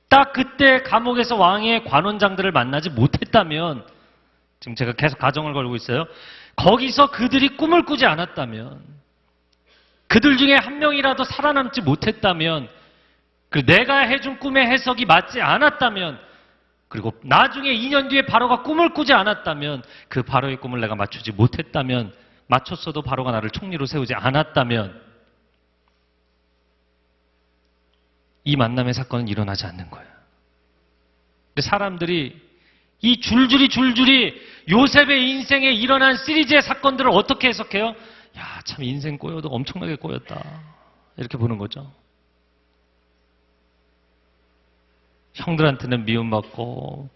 딱 그때 감옥에서 왕의 관원장들을 만나지 못했다면, 지금 제가 계속 가정을 걸고 있어요. 거기서 그들이 꿈을 꾸지 않았다면, 그들 중에 한 명이라도 살아남지 못했다면, 그리고 내가 해준 꿈의 해석이 맞지 않았다면, 그리고 나중에 2년 뒤에 바로가 꿈을 꾸지 않았다면, 그 바로의 꿈을 내가 맞추지 못했다면, 맞췄어도 바로가 나를 총리로 세우지 않았다면, 이 만남의 사건은 일어나지 않는 거예요. 근데 사람들이 이 줄줄이 요셉의 인생에 일어난 시리즈의 사건들을 어떻게 해석해요? 야, 참 인생 꼬여도 엄청나게 꼬였다. 이렇게 보는 거죠. 형들한테는 미움받고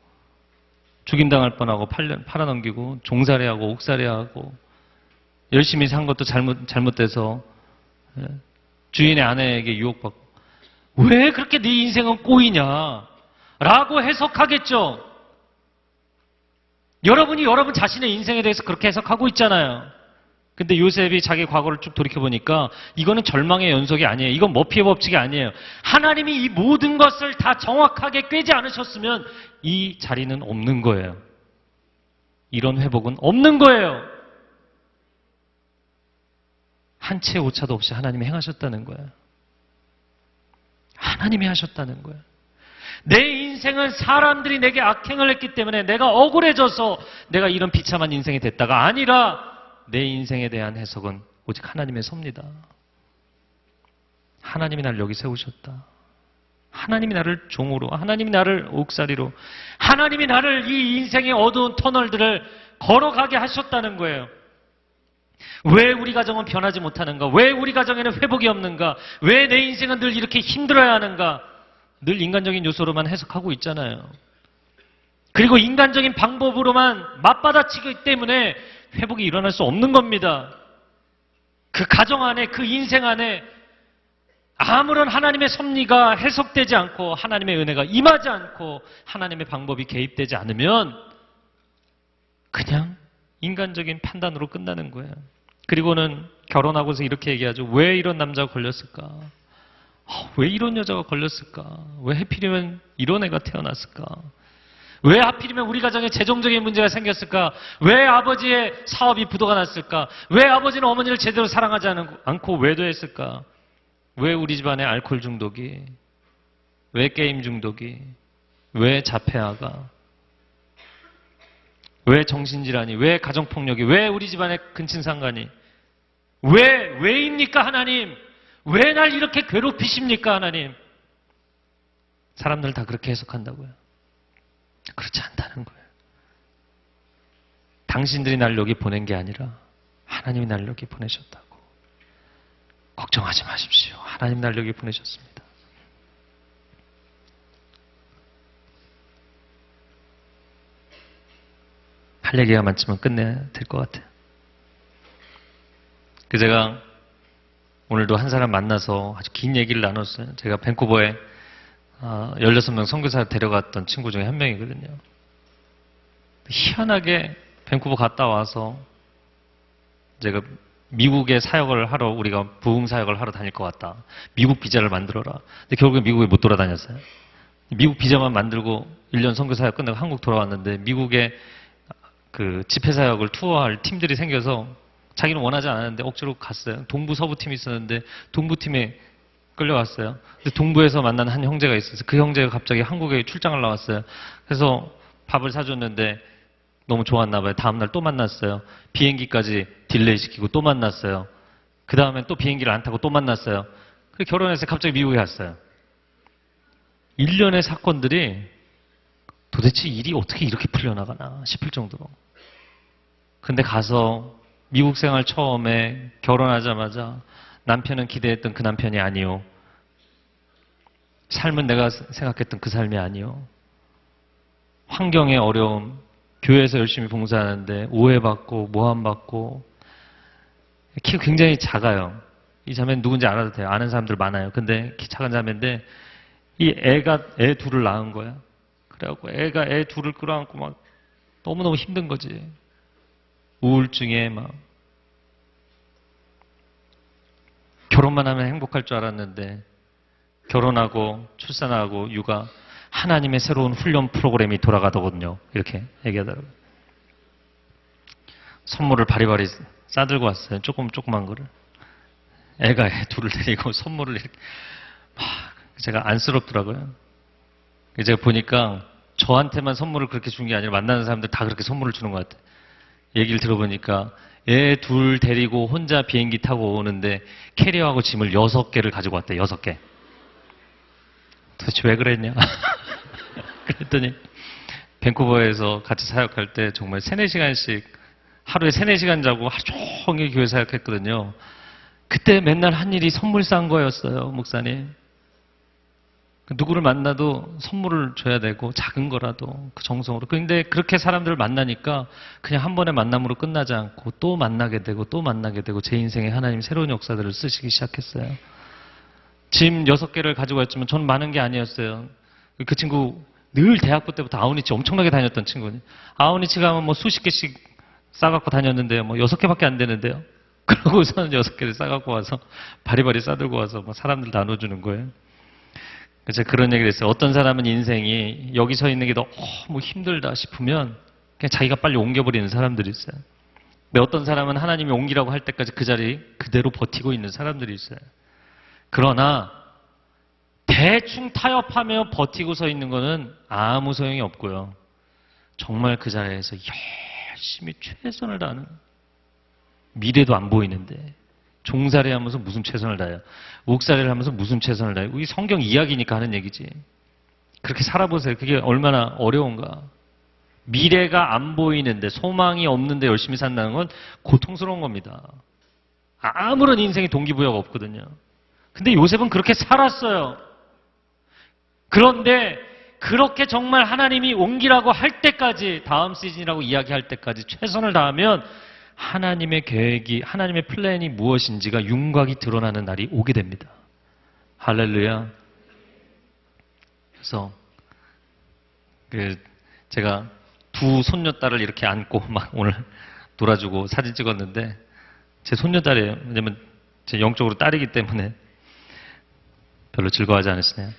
죽임당할 뻔하고 팔아넘기고 종살이하고 옥살이하고 열심히 산 것도 잘못돼서 주인의 아내에게 유혹받고 왜 그렇게 네 인생은 꼬이냐? 라고 해석하겠죠. 여러분이 여러분 자신의 인생에 대해서 그렇게 해석하고 있잖아요. 근데 요셉이 자기 과거를 쭉 돌이켜보니까 이거는 절망의 연속이 아니에요. 이건 머피의 법칙이 아니에요. 하나님이 이 모든 것을 다 정확하게 꿰지 않으셨으면 이 자리는 없는 거예요. 이런 회복은 없는 거예요. 한 치의 오차도 없이 하나님이 행하셨다는 거예요. 하나님이 하셨다는 거예요. 내 인생은 사람들이 내게 악행을 했기 때문에 내가 억울해져서 내가 이런 비참한 인생이 됐다가 아니라 내 인생에 대한 해석은 오직 하나님의 섭니다. 하나님이 나를 여기 세우셨다. 하나님이 나를 종으로, 하나님이 나를 옥살이로, 하나님이 나를 이 인생의 어두운 터널들을 걸어가게 하셨다는 거예요. 왜 우리 가정은 변하지 못하는가? 왜 우리 가정에는 회복이 없는가? 왜 내 인생은 늘 이렇게 힘들어야 하는가? 늘 인간적인 요소로만 해석하고 있잖아요. 그리고 인간적인 방법으로만 맞받아치기 때문에 회복이 일어날 수 없는 겁니다. 그 가정 안에, 그 인생 안에 아무런 하나님의 섭리가 해석되지 않고 하나님의 은혜가 임하지 않고 하나님의 방법이 개입되지 않으면 그냥 인간적인 판단으로 끝나는 거예요. 그리고는 결혼하고서 이렇게 얘기하죠. 왜 이런 남자가 걸렸을까? 왜 이런 여자가 걸렸을까? 왜 하필이면 이런 애가 태어났을까? 왜 하필이면 우리 가정에 재정적인 문제가 생겼을까? 왜 아버지의 사업이 부도가 났을까? 왜 아버지는 어머니를 제대로 사랑하지 않고 외도했을까? 왜 우리 집안에 알코올 중독이? 왜 게임 중독이? 왜 자폐아가? 왜 정신질환이? 왜 가정폭력이? 왜 우리 집안에 근친상간이? 왜입니까, 하나님? 왜 날 이렇게 괴롭히십니까, 하나님? 사람들 다 그렇게 해석한다고요. 그렇지 않다는 거예요. 당신들이 날 여기 보낸 게 아니라 하나님이 날 여기 보내셨다고. 걱정하지 마십시오. 하나님 날 여기 보내셨습니다. 할 얘기가 많지만 끝내야 될 것 같아요. 제가 오늘도 한 사람 만나서 아주 긴 얘기를 나눴어요. 제가 밴쿠버에 16명 선교사 데려갔던 친구 중에 한 명이거든요. 희한하게 밴쿠버 갔다 와서 제가 미국에 사역을 하러 우리가 부흥 사역을 하러 다닐 것 같다. 미국 비자를 만들어라. 근데 결국에 미국에 못 돌아다녔어요. 미국 비자만 만들고 1년 선교 사역 끝내고 한국 돌아왔는데 미국에 그 집회 사역을 투어할 팀들이 생겨서 자기는 원하지 않았는데 억지로 갔어요. 동부 서부 팀이 있었는데 동부 팀에 끌려갔어요. 근데 동부에서 만난 한 형제가 있어서 그 형제가 갑자기 한국에 출장을 나왔어요. 그래서 밥을 사줬는데 너무 좋았나 봐요. 다음날 또 만났어요. 비행기까지 딜레이 시키고 또 만났어요. 그 다음엔 또 비행기를 안 타고 또 만났어요. 그래서 결혼해서 갑자기 미국에 갔어요. 1년의 사건들이 도대체 일이 어떻게 이렇게 풀려나가나 싶을 정도로. 근데 가서 미국 생활 처음에 결혼하자마자 남편은 기대했던 그 남편이 아니요. 삶은 내가 생각했던 그 삶이 아니요. 환경의 어려움, 교회에서 열심히 봉사하는데 오해받고 모함받고 키가 굉장히 작아요. 이 자매는 누군지 알아도 돼요. 아는 사람들 많아요. 근데 키 작은 자매인데 이 애가 애 둘을 낳은 거야. 그래갖고 애가 애 둘을 끌어안고 막 너무너무 힘든 거지. 우울증에 막 결혼만 하면 행복할 줄 알았는데 결혼하고 출산하고 육아 하나님의 새로운 훈련 프로그램이 돌아가더군요. 이렇게 얘기하더라고요. 선물을 바리바리 싸들고 왔어요. 조그만 거를. 애가 애 둘을 데리고 선물을 이렇게. 제가 안쓰럽더라고요. 제가 보니까 저한테만 선물을 그렇게 준 게 아니라 만나는 사람들 다 그렇게 선물을 주는 것 같아요. 얘기를 들어보니까 애 둘 데리고 혼자 비행기 타고 오는데 캐리어하고 짐을 6개를 가지고 왔대요. 6개. 도대체 왜 그랬냐? 그랬더니 밴쿠버에서 같이 사역할 때 정말 3, 4시간씩 하루에 3, 4시간 자고 하루 종일 교회 사역했거든요. 그때 맨날 한 일이 선물 싼 거였어요. 목사님. 누구를 만나도 선물을 줘야 되고 작은 거라도 그 정성으로. 근데 그렇게 사람들을 만나니까 그냥 한 번의 만남으로 끝나지 않고 또 만나게 되고 또 만나게 되고 제 인생에 하나님 새로운 역사들을 쓰시기 시작했어요. 짐 6개를 가지고 왔지만 저는 많은 게 아니었어요. 그 친구 늘 대학부 때부터 아우니치 엄청나게 다녔던 친구니. 아우니치 가면 뭐 수십 개씩 싸갖고 다녔는데요. 뭐 6개밖에 안 되는데요. 그러고서는 6개를 싸갖고 와서 바리바리 싸들고 와서 뭐 사람들 나눠주는 거예요. 그래서 그런 얘기를 했어요. 어떤 사람은 인생이 여기 서 있는 게 너무 힘들다 싶으면 그냥 자기가 빨리 옮겨버리는 사람들이 있어요. 근데 어떤 사람은 하나님이 옮기라고 할 때까지 그 자리 그대로 버티고 있는 사람들이 있어요. 그러나 대충 타협하며 버티고 서 있는 거는 아무 소용이 없고요. 정말 그 자리에서 열심히 최선을 다하는, 미래도 안 보이는데 종살이 하면서 무슨 최선을 다해요. 옥살이를 하면서 무슨 최선을 다해요. 이 성경 이야기니까 하는 얘기지. 그렇게 살아보세요. 그게 얼마나 어려운가. 미래가 안 보이는데, 소망이 없는데 열심히 산다는 건 고통스러운 겁니다. 아무런 인생의 동기부여가 없거든요. 근데 요셉은 그렇게 살았어요. 그런데 그렇게 정말 하나님이 옮기라고 할 때까지, 다음 시즌이라고 이야기할 때까지 최선을 다하면 하나님의 계획이, 하나님의 플랜이 무엇인지가 윤곽이 드러나는 날이 오게 됩니다. 할렐루야. 그래서 제가 두 손녀딸을 이렇게 안고 막 오늘 놀아주고 사진 찍었는데, 제 손녀딸이에요. 왜냐면 제 영적으로 딸이기 때문에. 별로 즐거워하지 않으시나요?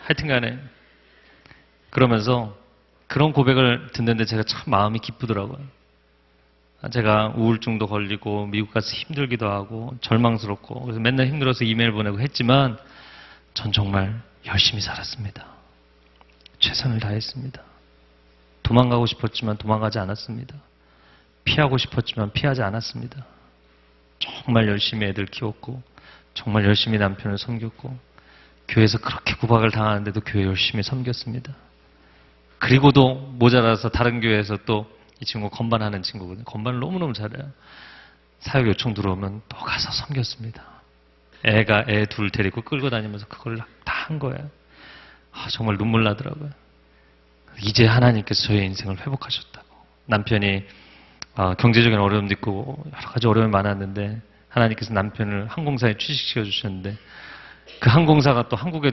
하여튼 간에 그러면서 그런 고백을 듣는데 제가 참 마음이 기쁘더라고요. 제가 우울증도 걸리고 미국 가서 힘들기도 하고 절망스럽고 그래서 맨날 힘들어서 이메일 보내고 했지만 전 정말 열심히 살았습니다. 최선을 다했습니다. 도망가고 싶었지만 도망가지 않았습니다. 피하고 싶었지만 피하지 않았습니다. 정말 열심히 애들 키웠고 정말 열심히 남편을 섬겼고 교회에서 그렇게 구박을 당하는데도 교회 열심히 섬겼습니다. 그리고도 모자라서 다른 교회에서 또 이 친구 건반하는 친구거든요. 건반을 너무너무 잘해요. 사역 요청 들어오면 또 가서 섬겼습니다. 애가 애 둘 데리고 끌고 다니면서 그걸 다 한 거예요. 정말 눈물 나더라고요. 이제 하나님께서 저의 인생을 회복하셨다고. 남편이 경제적인 어려움도 있고 여러 가지 어려움이 많았는데 하나님께서 남편을 항공사에 취직시켜 주셨는데 그 항공사가 또 한국에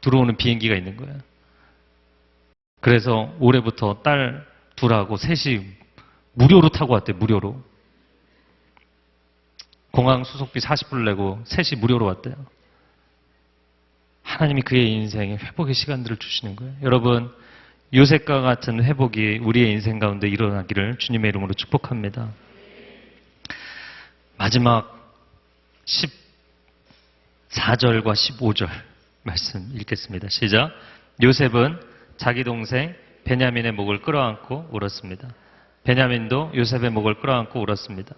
들어오는 비행기가 있는 거예요. 그래서 올해부터 딸 둘하고 셋이 무료로 타고 왔대요. 무료로. 공항 수속비 40불 내고 셋이 무료로 왔대요. 하나님이 그의 인생에 회복의 시간들을 주시는 거예요. 여러분, 요셉과 같은 회복이 우리의 인생 가운데 일어나기를 주님의 이름으로 축복합니다. 마지막 14절과 15절 말씀 읽겠습니다. 시작. 요셉은 자기 동생 베냐민의 목을 끌어안고 울었습니다. 베냐민도 요셉의 목을 끌어안고 울었습니다.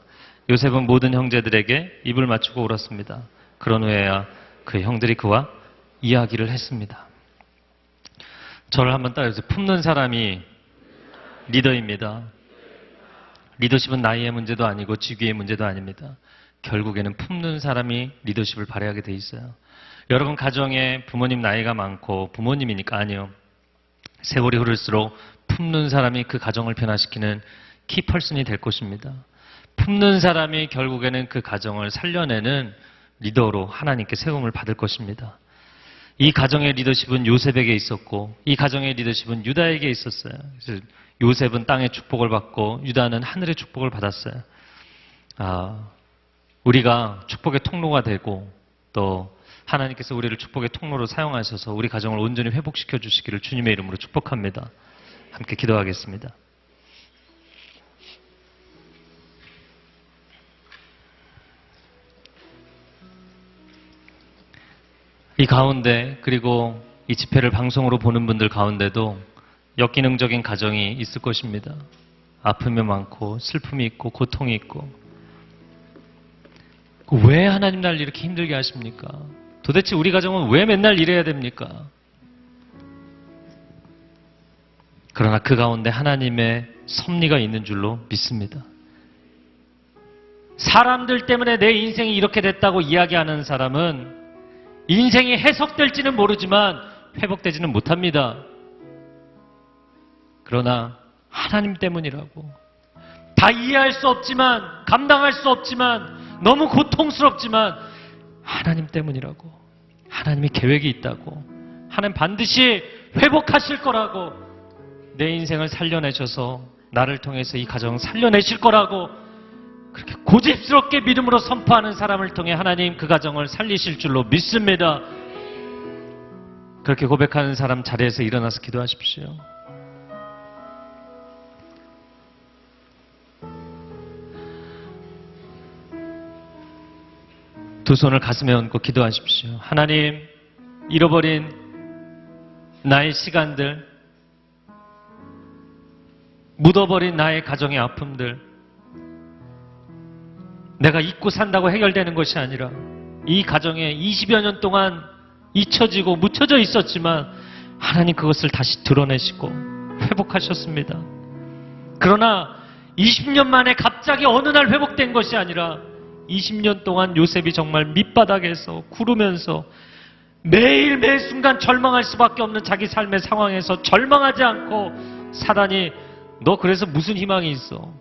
요셉은 모든 형제들에게 입을 맞추고 울었습니다. 그런 후에야 그 형들이 그와 이야기를 했습니다. 저를 한번 따라해주세요. 품는 사람이 리더입니다. 리더십은 나이의 문제도 아니고 직위의 문제도 아닙니다. 결국에는 품는 사람이 리더십을 발휘하게 돼 있어요. 여러분 가정에 부모님 나이가 많고 부모님이니까 아니요. 세월이 흐를수록 품는 사람이 그 가정을 변화시키는 키펄슨이 될 것입니다. 품는 사람이 결국에는 그 가정을 살려내는 리더로 하나님께 세움을 받을 것입니다. 이 가정의 리더십은 요셉에게 있었고 이 가정의 리더십은 유다에게 있었어요. 그래서 요셉은 땅의 축복을 받고 유다는 하늘의 축복을 받았어요. 우리가 축복의 통로가 되고 또 하나님께서 우리를 축복의 통로로 사용하셔서 우리 가정을 온전히 회복시켜 주시기를 주님의 이름으로 축복합니다. 함께 기도하겠습니다. 이 가운데 그리고 이 집회를 방송으로 보는 분들 가운데도 역기능적인 가정이 있을 것입니다. 아픔이 많고 슬픔이 있고 고통이 있고 왜 하나님 날 이렇게 힘들게 하십니까? 도대체 우리 가정은 왜 맨날 이래야 됩니까? 그러나 그 가운데 하나님의 섭리가 있는 줄로 믿습니다. 사람들 때문에 내 인생이 이렇게 됐다고 이야기하는 사람은 인생이 해석될지는 모르지만 회복되지는 못합니다. 그러나 하나님 때문이라고. 다 이해할 수 없지만, 감당할 수 없지만, 너무 고통스럽지만 하나님 때문이라고. 하나님이 계획이 있다고. 하나님 반드시 회복하실 거라고. 내 인생을 살려내셔서 나를 통해서 이 가정을 살려내실 거라고 그렇게 고집스럽게 믿음으로 선포하는 사람을 통해 하나님 그 가정을 살리실 줄로 믿습니다. 그렇게 고백하는 사람 자리에서 일어나서 기도하십시오. 두 손을 가슴에 얹고 기도하십시오. 하나님, 잃어버린 나의 시간들, 묻어버린 나의 가정의 아픔들, 내가 잊고 산다고 해결되는 것이 아니라 이 가정에 20여 년 동안 잊혀지고 묻혀져 있었지만 하나님 그것을 다시 드러내시고 회복하셨습니다. 그러나 20년 만에 갑자기 어느 날 회복된 것이 아니라 20년 동안 요셉이 정말 밑바닥에서 구르면서 매일 매 순간 절망할 수밖에 없는 자기 삶의 상황에서 절망하지 않고 사단이 너 그래서 무슨 희망이 있어?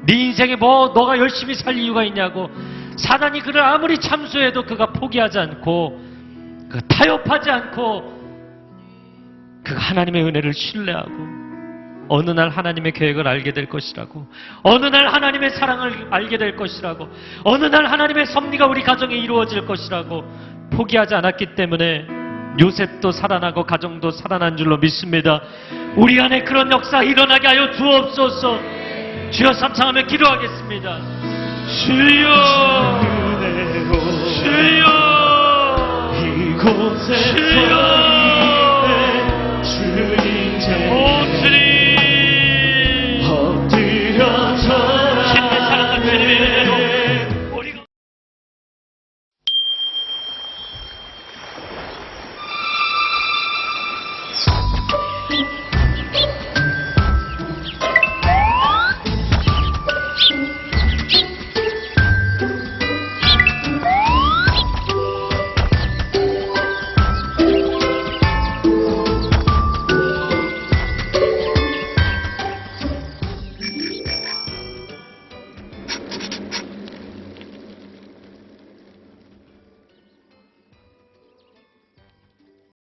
네 인생에 뭐 너가 열심히 살 이유가 있냐고 사단이 그를 아무리 참수해도 그가 포기하지 않고 그가 타협하지 않고 그가 하나님의 은혜를 신뢰하고 어느 날 하나님의 계획을 알게 될 것이라고 어느 날 하나님의 사랑을 알게 될 것이라고 어느 날 하나님의 섭리가 우리 가정에 이루어질 것이라고 포기하지 않았기 때문에 요셉도 살아나고 가정도 살아난 줄로 믿습니다. 우리 안에 그런 역사 일어나게 하여 주옵소서. 주여 삼창하며 기도하겠습니다. 주여 주여 이곳에서